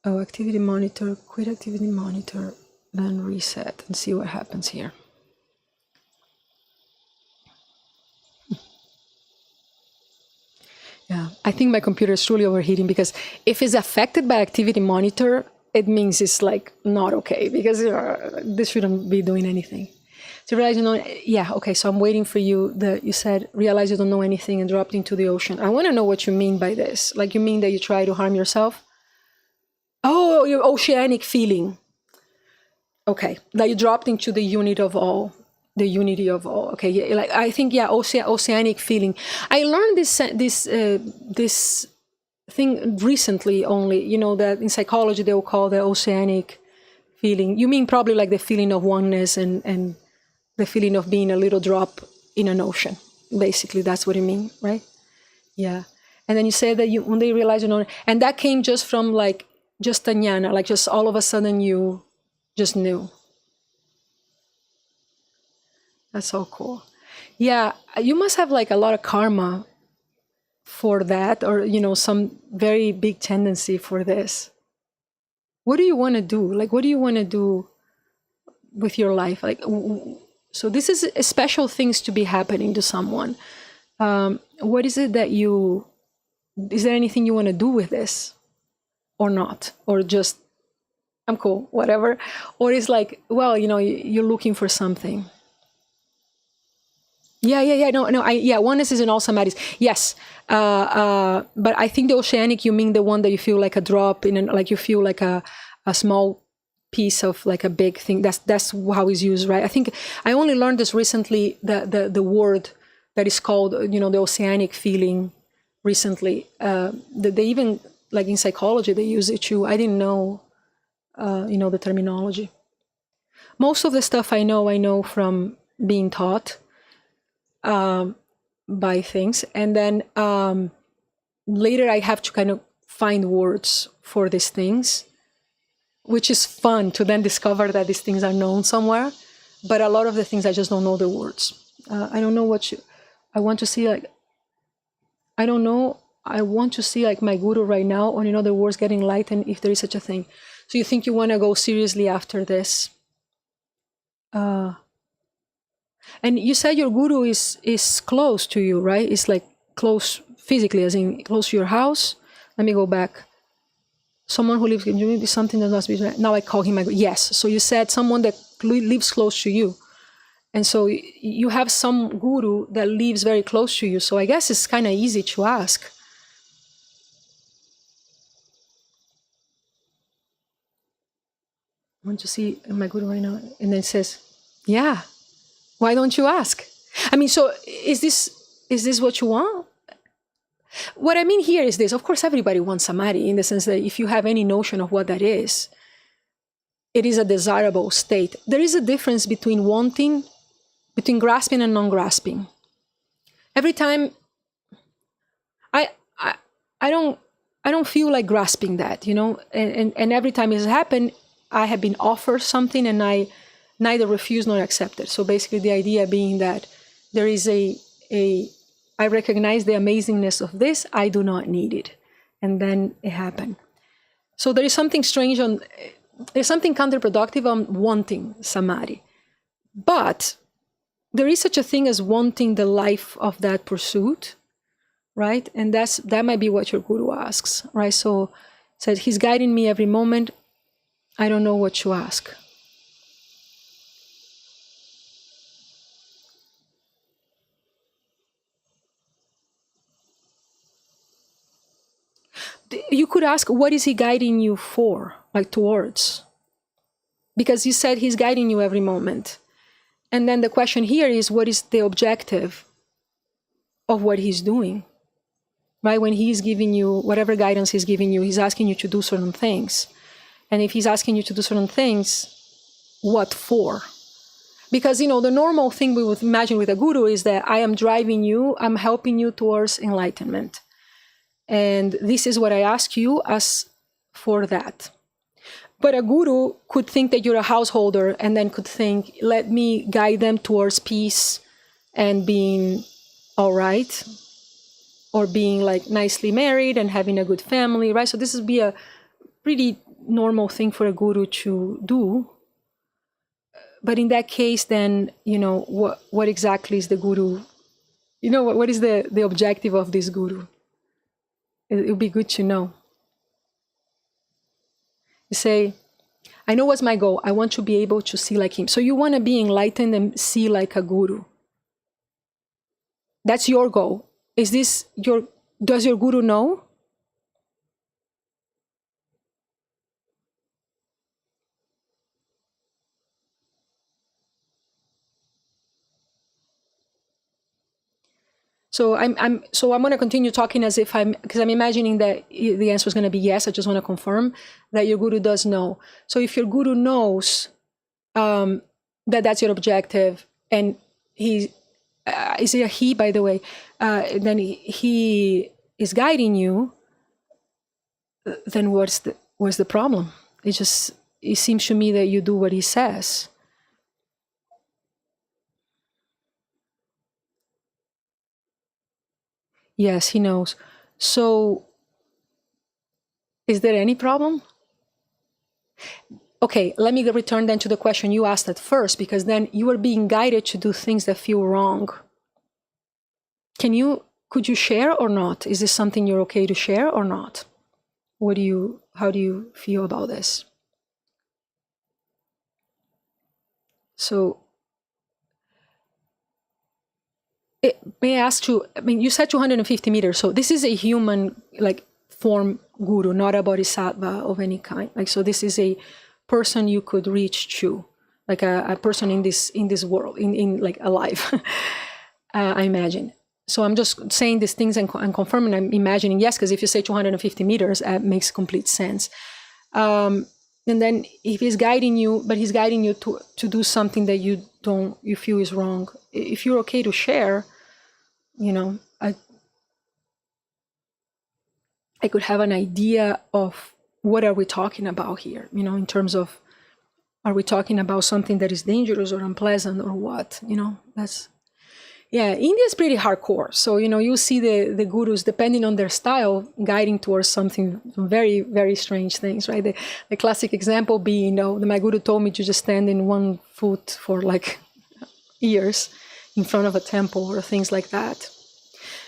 activity monitor, quit activity monitor, then reset and see what happens here. Yeah, I think my computer is truly overheating because if it's affected by activity monitor, it means it's like not okay because this shouldn't be doing anything. So realize okay, so I'm waiting for you. You said, realize you don't know anything and dropped into the ocean. I want to know what you mean by this. Like, you mean that you try to harm yourself? Oh, your oceanic feeling. Okay, that you dropped into the unity of all. Okay, yeah, like I think, oceanic feeling. I learned this thing recently only, that in psychology they will call the oceanic feeling. You mean probably like the feeling of oneness and the feeling of being a little drop in an ocean. Basically, that's what you mean, right? Yeah. And then you said that when they realize and that came just from like, just a jnana, like just all of a sudden you just knew. That's so cool. Yeah, you must have like a lot of karma for that, or, some very big tendency for this. What do you want to do? Like, what do you want to do with your life? Like, so this is special things to be happening to someone. What is it that is there anything you want to do with this or not? Or just, I'm cool, whatever. Or it's like, well, you're looking for something. Yeah, oneness is in all samadhis. Yes, but I think the oceanic, you mean the one that you feel like a drop in, like you feel like a small piece of like a big thing. That's how it's used, right? I think I only learned this recently. The word that is called, the oceanic feeling recently. They even, like in psychology, they use it too. I didn't know, the terminology. Most of the stuff I know from being taught by things, and then later I have to kind of find words for these things, which is fun to then discover that these things are known somewhere. But a lot of the things I just don't know the words. I don't know I want to see, like, I don't know. I want to see like my guru right now, or in other words, getting enlightened, if there is such a thing. So you think you want to go seriously after this? And you said your guru is close to you, right? It's like close physically, as in close to your house. Let me go back. Someone who lives in you is something that must be. Now I call him my guru. Yes. So you said someone that lives close to you, and so you have some guru that lives very close to you. So I guess it's kind of easy to ask. I want to see my guru right now, and then it says, "Yeah, why don't you ask?" I mean, so is this what you want? What I mean here is this. Of course, everybody wants samadhi, in the sense that if you have any notion of what that is, it is a desirable state. There is a difference between grasping and non-grasping. Every time I don't feel like grasping that, and every time it's happened, I have been offered something and I neither refuse nor accept it. So basically the idea being that there is I recognize the amazingness of this, I do not need it. And then it happened. So there is something strange there's something counterproductive on wanting samadhi. But there is such a thing as wanting the life of that pursuit, right? And that might be what your guru asks, right? So said, he's guiding me every moment. I don't know what to ask. You could ask, what is he guiding you for, like towards? Because you said he's guiding you every moment. And then the question here is, what is the objective of what he's doing? Right? When he's giving you whatever guidance he's giving you, he's asking you to do certain things. And if he's asking you to do certain things, what for? Because, the normal thing we would imagine with a guru is that I am driving you, I'm helping you towards enlightenment. And this is what I ask you as for that. But a guru could think that you're a householder and then could think, let me guide them towards peace and being all right, or being like nicely married and having a good family, right? So this would be a pretty normal thing for a guru to do. But in that case, then, what exactly is the guru? What is the objective of this guru? It would be good to know. You say, I know what's my goal. I want to be able to see like him. So you want to be enlightened and see like a guru. That's your goal. Does your guru know? So I'm going to continue talking as if because I'm imagining that the answer is going to be yes. I just want to confirm that your guru does know. So if your guru knows that that's your objective, and is it a he, by the way? Then he is guiding you. Then what's the problem? It seems to me that you do what he says. Yes, he knows. So is there any problem? Okay, let me return then to the question you asked at first, because then you are being guided to do things that feel wrong. Could you share or not? Is this something you're okay to share or not? How do you feel about this? So may I ask you, I mean, you said 250 meters, so this is a human, like, form guru, not a bodhisattva of any kind. Like, so this is a person you could reach to, like a person in this world, in like alive, I imagine. So I'm just saying these things and confirming, I'm imagining, yes, because if you say 250 meters, it makes complete sense. And then if he's guiding you, but he's guiding you to do something that you feel is wrong, if you're okay to share, I could have an idea of what are we talking about here, in terms of, are we talking about something that is dangerous or unpleasant or what, that's, yeah, India is pretty hardcore. So, you see the gurus, depending on their style, guiding towards something very, very strange things, right? The classic example being, my guru told me to just stand in one foot for like years in front of a temple or things like that.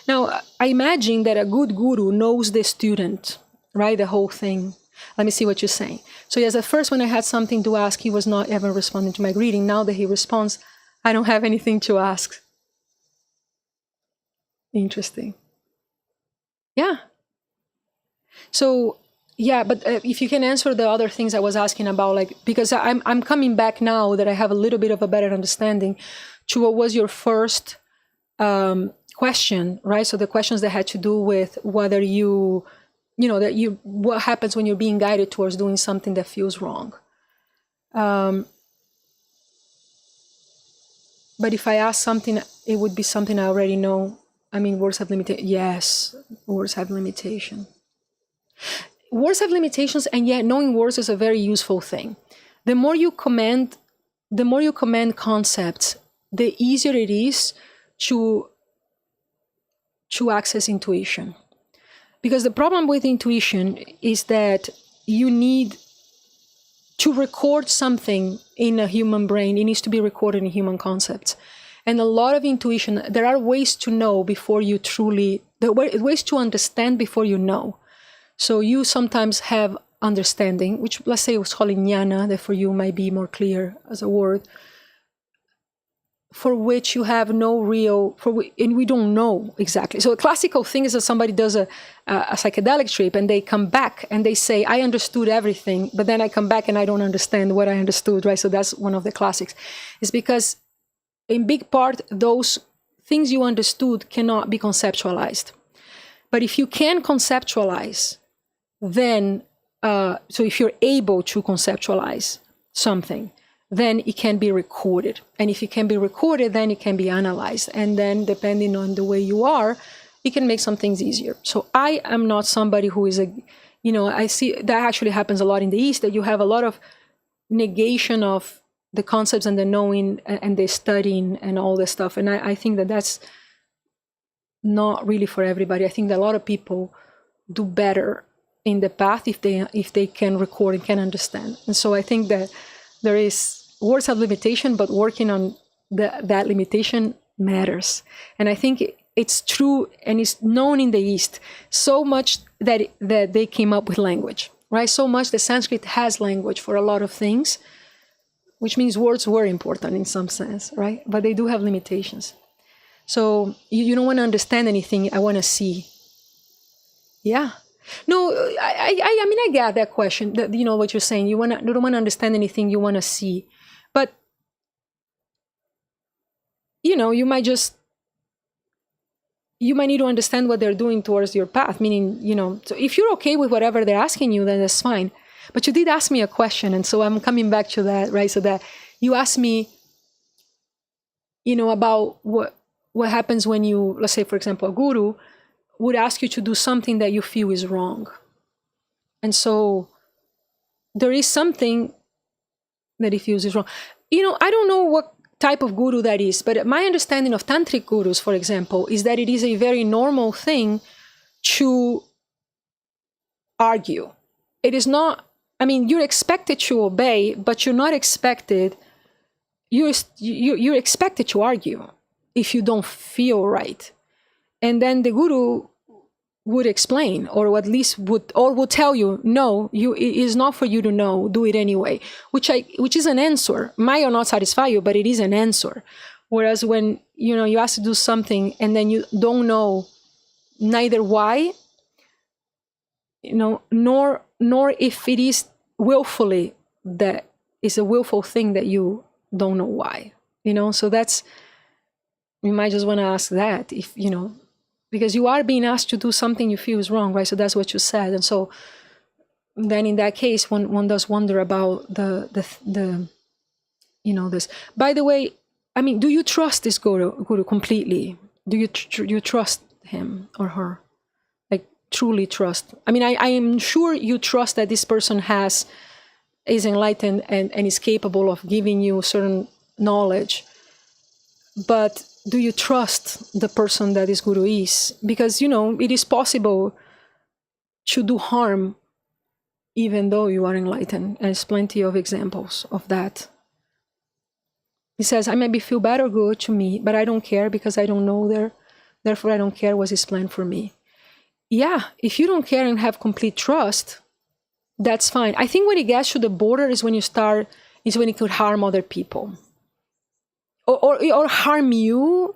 Now, I imagine that a good guru knows the student, right? The whole thing. Let me see what you're saying. So yes, at first when I had something to ask, he was not ever responding to my greeting. Now that he responds, I don't have anything to ask. Interesting. Yeah. So, yeah, but if you can answer the other things I was asking about, like, because I'm coming back now that I have a little bit of a better understanding to what was your first question, right? So the questions that had to do with whether what happens when you're being guided towards doing something that feels wrong. But if I ask something, it would be something I already know. I mean, words have limitations. Yes, words have limitations. Words have limitations, and yet knowing words is a very useful thing. The more you command concepts, the easier it is to access intuition. Because the problem with intuition is that you need to record something in a human brain. It needs to be recorded in human concepts. And a lot of intuition, there are ways to know before you ways to understand before you know. So you sometimes have understanding, which let's say was called jnana, that for you might be more clear as a word, for which you have no real, and we don't know exactly. So a classical thing is that somebody does a psychedelic trip and they come back and they say, I understood everything, but then I come back and I don't understand what I understood, right? So that's one of the classics. It's because in big part, those things you understood cannot be conceptualized. But if you can conceptualize, then, so if you're able to conceptualize something, then it can be recorded. And if it can be recorded, then it can be analyzed. And then depending on the way you are, it can make some things easier. So I am not somebody who is I see that actually happens a lot in the East, that you have a lot of negation of the concepts and the knowing and the studying and all this stuff. And I think that that's not really for everybody. I think that a lot of people do better in the path if they can record and can understand. And so I think that there is words have limitation, but working on that limitation matters. And I think it's true, and it's known in the East so much that they came up with language, right? So much that Sanskrit has language for a lot of things, which means words were important in some sense, right? But they do have limitations. So you don't want to understand anything. I want to see. Yeah. No, I mean, I get that question, that, what you're saying. You don't want to understand anything, you want to see. But, you might need to understand what they're doing towards your path, meaning, so if you're okay with whatever they're asking you, then that's fine. But you did ask me a question, and so I'm coming back to that, right? So that you asked me, about what happens when you, let's say, for example, a guru would ask you to do something that you feel is wrong. And so there is something that he feels is wrong. I don't know what type of guru that is, but my understanding of tantric gurus, for example, is that it is a very normal thing to argue. It is not, you're expected to obey, but you're not expected, you're expected to argue if you don't feel right. And then the guru would explain, or at least would tell you, no, it is not for you to know, do it anyway, which is an answer. Might or not satisfy you, but it is an answer. Whereas when you ask to do something and then you don't know neither why, nor if it is willfully, that is a willful thing that you don't know why, so that's, you might just want to ask that, if because you are being asked to do something you feel is wrong, right? So that's what you said. And so then in that case, one does wonder about the this. By the way, I mean, do you trust this guru completely? Do you trust him or her? Like, truly trust? I mean, I am sure you trust that this person is enlightened and is capable of giving you certain knowledge. But do you trust the person that this guru is? Because, it is possible to do harm even though you are enlightened. And there's plenty of examples of that. He says, I maybe feel bad or good to me, but I don't care because I don't know there. Therefore, I don't care what's his plan for me. Yeah, if you don't care and have complete trust, that's fine. I think when it gets to the border is when it could harm other people. Or harm you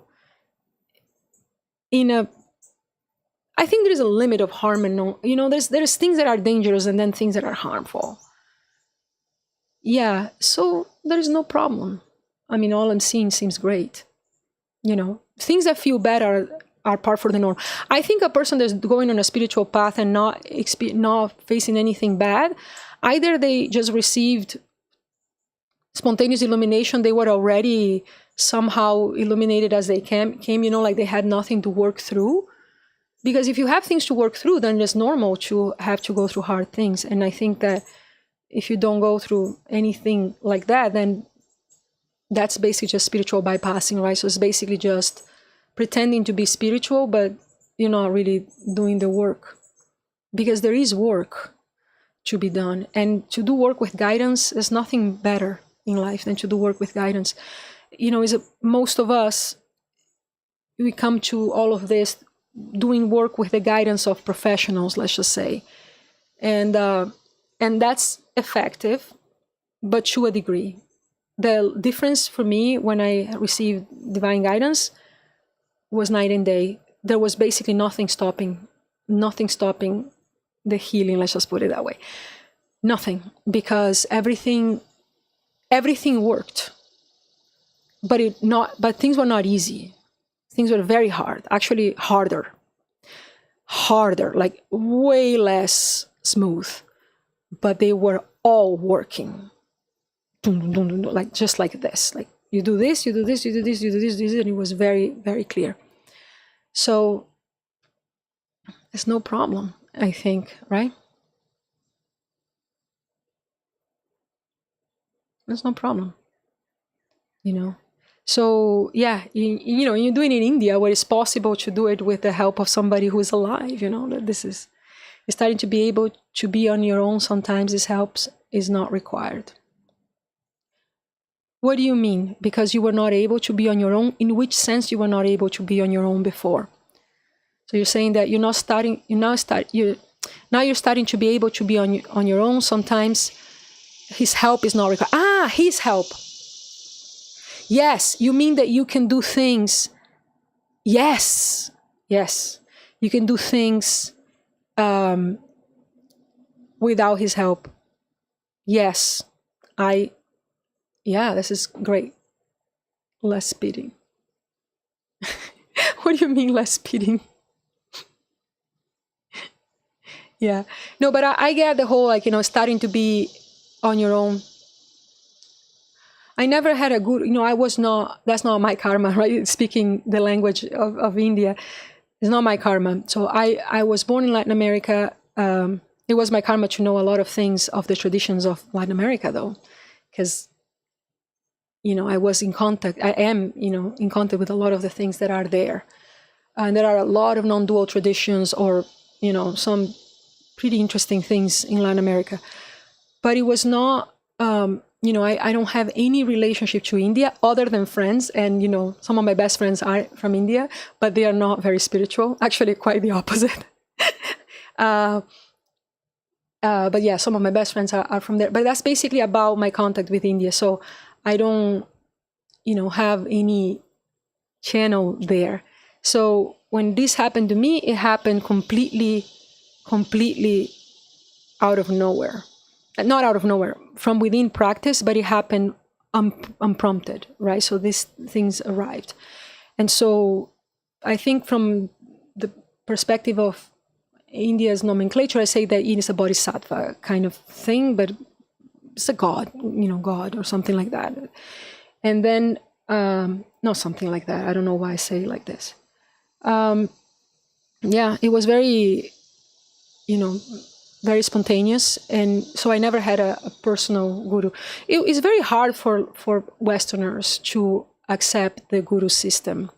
I think there is a limit of harm and no, there's things that are dangerous and then things that are harmful. Yeah, so there is no problem. I mean, all I'm seeing seems great. Things that feel bad are part for the norm. I think a person that's going on a spiritual path and not facing anything bad, either they just received spontaneous illumination, they were already somehow illuminated as they came, like they had nothing to work through. Because if you have things to work through, then it's normal to have to go through hard things. And I think that if you don't go through anything like that, then that's basically just spiritual bypassing, right? So it's basically just pretending to be spiritual, but you're not really doing the work. Because there is work to be done. And to do work with guidance, there's nothing better in life than to do work with guidance. Most of us, we come to all of this doing work with the guidance of professionals, let's just say. And that's effective, but to a degree. The difference for me when I received divine guidance was night and day. There was basically nothing stopping the healing, let's just put it that way. Nothing, because everything worked. But things were not easy. Things were very hard, actually harder, like way less smooth, but they were all working. Like just like this, like you do this, you do this, you do this, you do this, and it was very, very clear. So there's no problem, I think, right? There's no problem, So yeah, you're doing it in India where it's possible to do it with the help of somebody who is alive, that this is starting to be able to be on your own. Sometimes this helps is not required. What do you mean? Because you were not able to be on your own? In which sense you were not able to be on your own before? So you're saying that you're now starting to be able to be on your own. Sometimes his help is not required. His help. Yes, you mean that you can do things. Yes, you can do things without his help. Yes, this is great. Less speeding. What do you mean less speeding? Yeah, no, but I get the whole, starting to be on your own. I never had a good, that's not my karma, right? Speaking the language of India is not my karma. So I was born in Latin America. It was my karma to know a lot of things of the traditions of Latin America, though, because, I was in contact, I am, in contact with a lot of the things that are there. And there are a lot of non-dual traditions or, some pretty interesting things in Latin America. But it was not, I don't have any relationship to India other than friends. And, some of my best friends are from India, but they are not very spiritual. Actually, quite the opposite. But yeah, some of my best friends are from there. But that's basically about my contact with India. So I don't, have any channel there. So when this happened to me, it happened completely out of nowhere. Not out of nowhere, from within practice, but it happened unprompted, right? So these things arrived. And so I think from the perspective of India's nomenclature, I say that it is a bodhisattva kind of thing, but it's a god, God or something like that. And then, not something like that. I don't know why I say it like this. Yeah, it was very, very spontaneous. And so I never had a personal guru. It's very hard for Westerners to accept the guru system.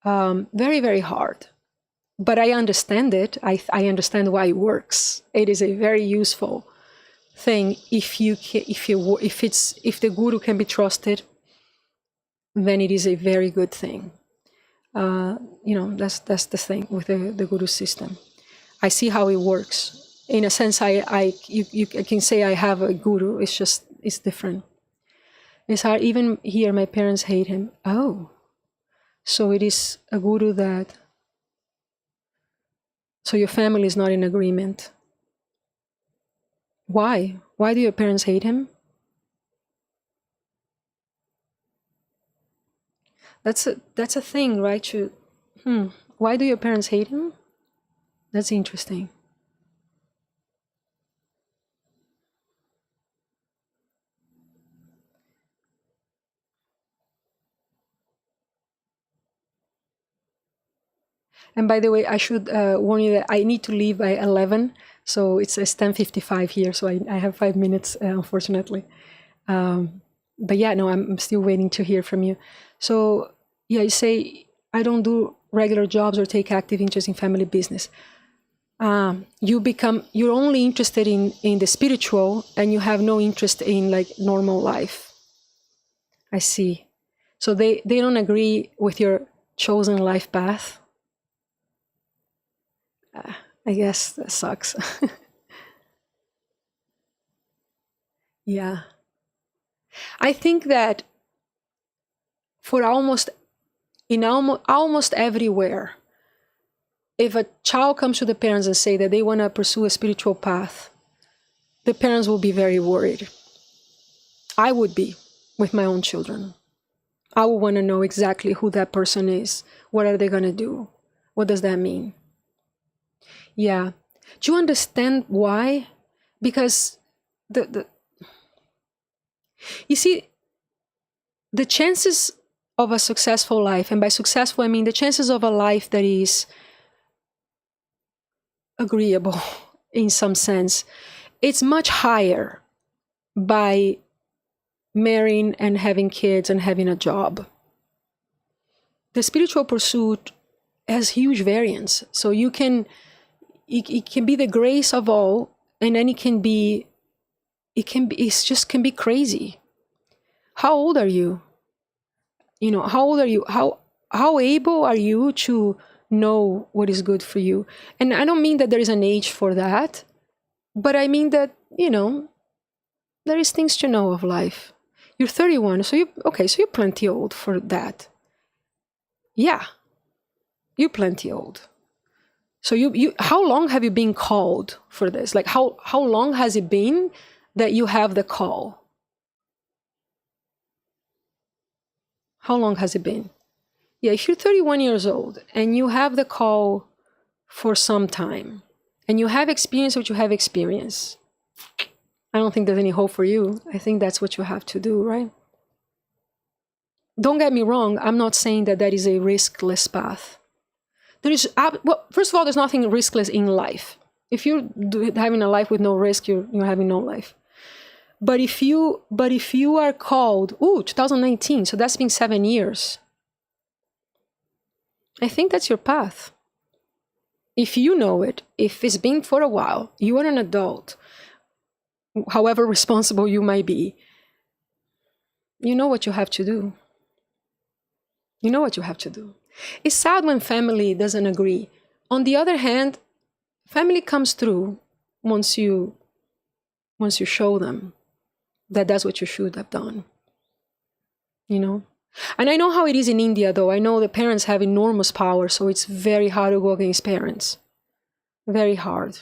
Very, very hard. But I understand it. I understand why it works. It is a very useful thing. If the guru can be trusted, then it is a very good thing. That's the thing with the guru system. I see how it works. In a sense, I can say I have a guru. It's different. It's hard. Even here, my parents hate him. Oh, so it is a guru that. So your family is not in agreement. Why? Why do your parents hate him? That's a thing, right? Why do your parents hate him? That's interesting. And by the way, I should warn you that I need to leave by 11. So it's 10:55 here. So I have 5 minutes, unfortunately. But yeah, no, I'm still waiting to hear from you. So yeah, you say, I don't do regular jobs or take active interest in family business. You're only interested in the spiritual and you have no interest in like normal life. I see. So they don't agree with your chosen life path. I guess that sucks. Yeah. I think that for almost everywhere, if a child comes to the parents and say that they want to pursue a spiritual path, the parents will be very worried. I would be with my own children. I would want to know exactly who that person is. What are they going to do? What does that mean? Yeah. Do you understand why? Because you see, the chances of a successful life, and by successful I mean the chances of a life that is agreeable in some sense, it's much higher by marrying and having kids and having a job. The spiritual pursuit has huge variance. So it can be the grace of all, and then it can be crazy. How old are you? How old are you? How able are you to know what is good for you? And I don't mean that there is an age for that, but I mean that, there is things to know of life. You're 31, so you're plenty old for that. Yeah, you're plenty old. So how long have you been called for this? Like how long has it been that you have the call? How long has it been? Yeah, if you're 31 years old and you have the call for some time and you have experience what you have experienced, I don't think there's any hope for you. I think that's what you have to do, right? Don't get me wrong. I'm not saying that is a riskless path. First of all, there's nothing riskless in life. If you're having a life with no risk, you're having no life. But if you are called, 2019, so that's been 7 years. I think that's your path. If you know it, if it's been for a while, you are an adult, however responsible you might be, you know what you have to do. You know what you have to do. It's sad when family doesn't agree. On the other hand, family comes through once you show them that that's what you should have done. And I know how it is in India, though. I know the parents have enormous power, so it's very hard to go against parents. Very hard.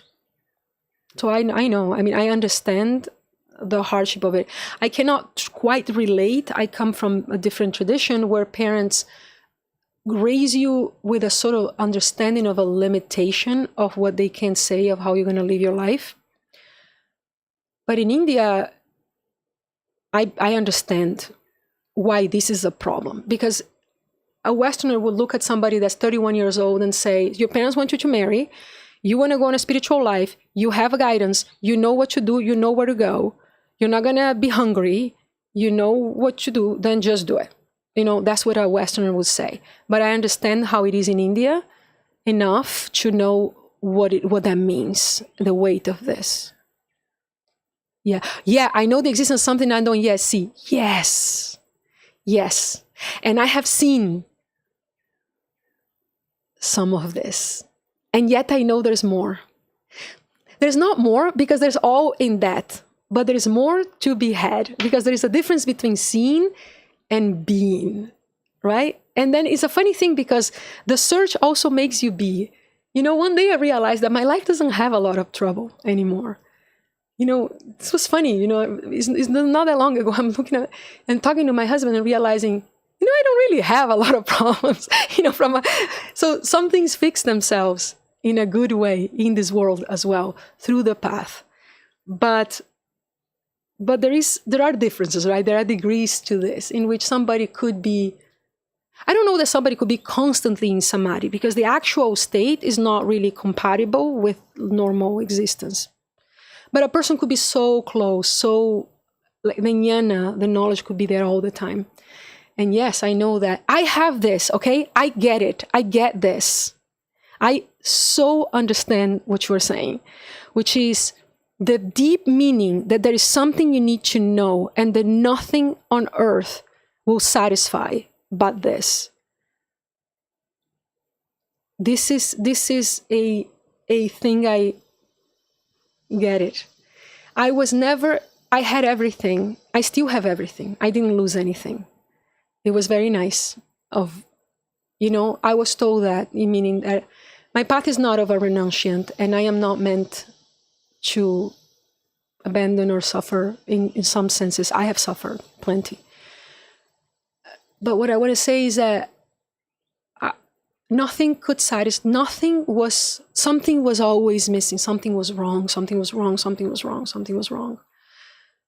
So I know. I mean, I understand the hardship of it. I cannot quite relate. I come from a different tradition where parents raise you with a sort of understanding of a limitation of what they can say, of how you're going to live your life. But in India, I understand why this is a problem, because a Westerner would look at somebody that's 31 years old and say, your parents want you to marry, you want to go on a spiritual life, you have a guidance, you know what to do, you know where to go, you're not going to be hungry, you know what to do, then just do it. You know, that's what a Westerner would say. But I understand how it is in India enough to know what that means, the weight of this. Yeah, I know the existence of something I don't yet see. Yes. And I have seen some of this. And yet I know there's more. There's not more because there's all in that. But there's more to be had because there is a difference between seeing and being, right? And then it's a funny thing because the search also makes you be. You know, one day I realized that my life doesn't have a lot of trouble anymore. You know, this was funny, you know, it's not that long ago. I'm looking at and talking to my husband and realizing, you know, I don't really have a lot of problems, you know, so some things fix themselves in a good way in this world as well, through the path. But there are differences, right? There are degrees to this in which somebody could be, I don't know that somebody could be constantly in samadhi because the actual state is not really compatible with normal existence. But a person could be so close, so like the jnana, the knowledge could be there all the time. And yes, I know that. I have this, okay? I get it. I get this. I so understand what you're saying, which is the deep meaning that there is something you need to know and that nothing on earth will satisfy but this. This is a thing I get it. I had everything. I still have everything. I didn't lose anything. It was very nice I was told that, meaning that my path is not of a renunciant and I am not meant to abandon or suffer in some senses. I have suffered plenty. But what I want to say is that nothing could satisfy, something was always missing. Something was wrong,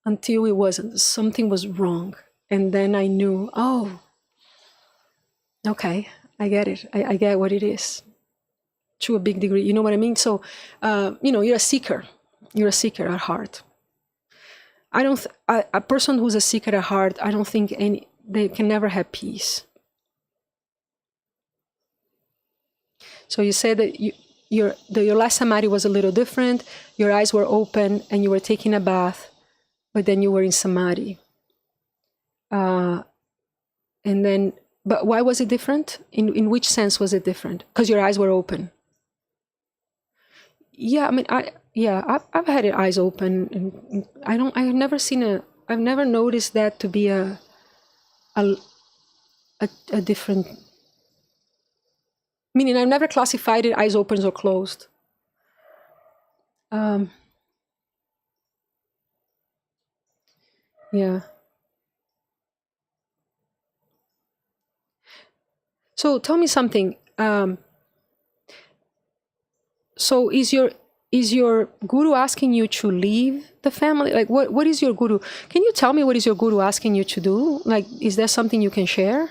until it wasn't. Something was wrong. And then I knew, oh, okay, I get it. I get what it is to a big degree. You know what I mean? So, you're a seeker. You're a seeker at heart. A person who's a seeker at heart, I don't think they can never have peace. So you said that your last samadhi was a little different. Your eyes were open and you were taking a bath, but then you were in samadhi. But why was it different? In which sense was it different? Because your eyes were open. Yeah, I mean, I've had eyes open, and I've never noticed that to be a different. Meaning, I've never classified it eyes open or closed. Yeah. So tell me something. So is your guru asking you to leave the family? Like, what is your guru? Can you tell me what is your guru asking you to do? Like, is there something you can share?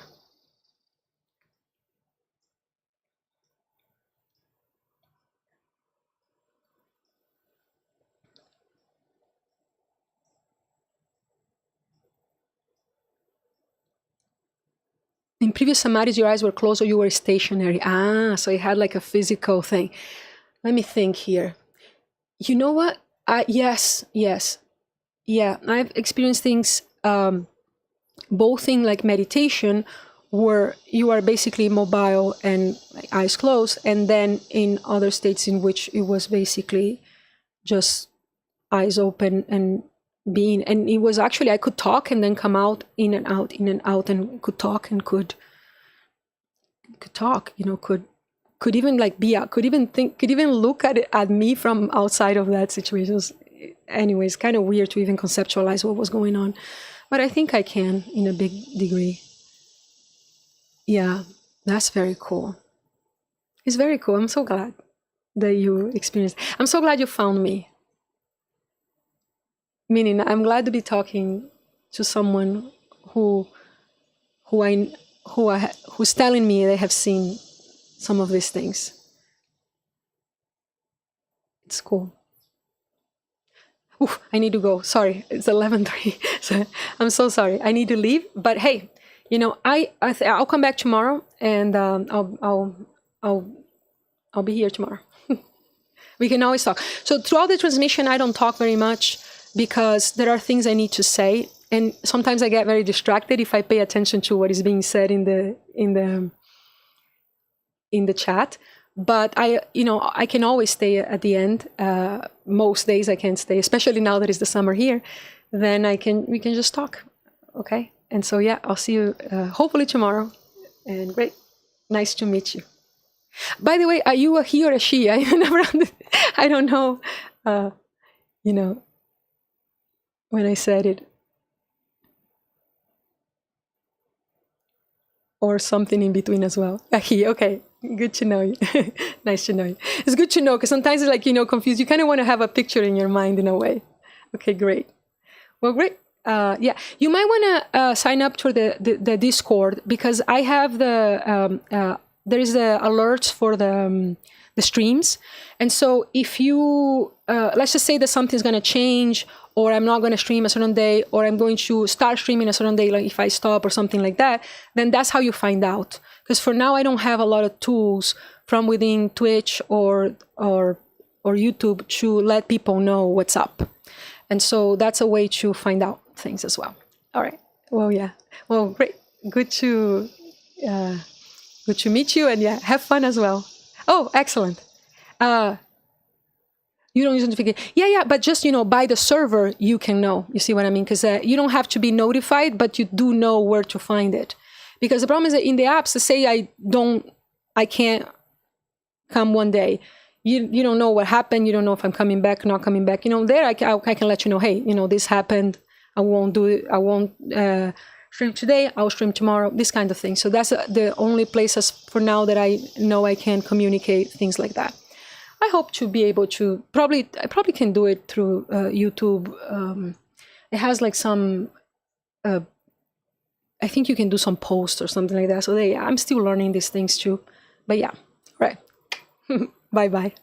In previous samadhis, your eyes were closed or you were stationary. So it had like a physical thing. Let me think here. You know what? Yes. Yeah, I've experienced things both in like meditation where you are basically mobile and like, eyes closed, and then in other states in which it was basically just eyes open and being. And it was actually, I could talk and then come out, in and out, in and out, and could talk and could talk, could even like be out, could even think, could even look at me from outside of that situation. Anyways, kind of weird to even conceptualize what was going on, but I think I can in a big degree. Yeah, that's very cool. It's very cool. I'm so glad that you experienced. I'm so glad you found me. Meaning, I'm glad to be talking to someone who's telling me they have seen some of these things. It's cool. Oof, I need to go. Sorry, it's 11:03. So I'm so sorry. I need to leave. But hey, I'll come back tomorrow, and I'll be here tomorrow. We can always talk. So throughout the transmission, I don't talk very much because there are things I need to say, and sometimes I get very distracted if I pay attention to what is being said in the chat. But I can always stay at the end. Most days I can stay, especially now that it's the summer here. Then we can just talk, okay? And so yeah, I'll see you hopefully tomorrow. And great, nice to meet you. By the way, are you a he or a she? I don't know. When I said it, or something in between as well. A he, okay. Good to know you. Nice to know you. It's good to know, because sometimes it's like, confused. You kind of want to have a picture in your mind in a way. Okay, great. Well, great. Yeah, you might want to sign up to the Discord, because I have there is the alerts for the streams. And so if you, let's just say that something's going to change, or I'm not going to stream a certain day, or I'm going to start streaming a certain day, like if I stop or something like that, then that's how you find out. Because for now, I don't have a lot of tools from within Twitch or YouTube to let people know what's up. And so that's a way to find out things as well. All right. Well, yeah. Well, great. Good to meet you, and yeah, have fun as well. Oh, excellent. You don't use notification. Yeah, but just, by the server, you can know. You see what I mean? Because you don't have to be notified, but you do know where to find it. Because the problem is that in the apps, say I can't come one day. You don't know what happened. You don't know if I'm coming back, not coming back. There I can let you know, hey, this happened. I won't do it. I won't stream today. I'll stream tomorrow. This kind of thing. So that's the only places for now that I know I can communicate things like that. I hope to be able to I probably can do it through YouTube. It has like some, I think you can do some posts or something like that. So I'm still learning these things too. But yeah, right. Bye-bye.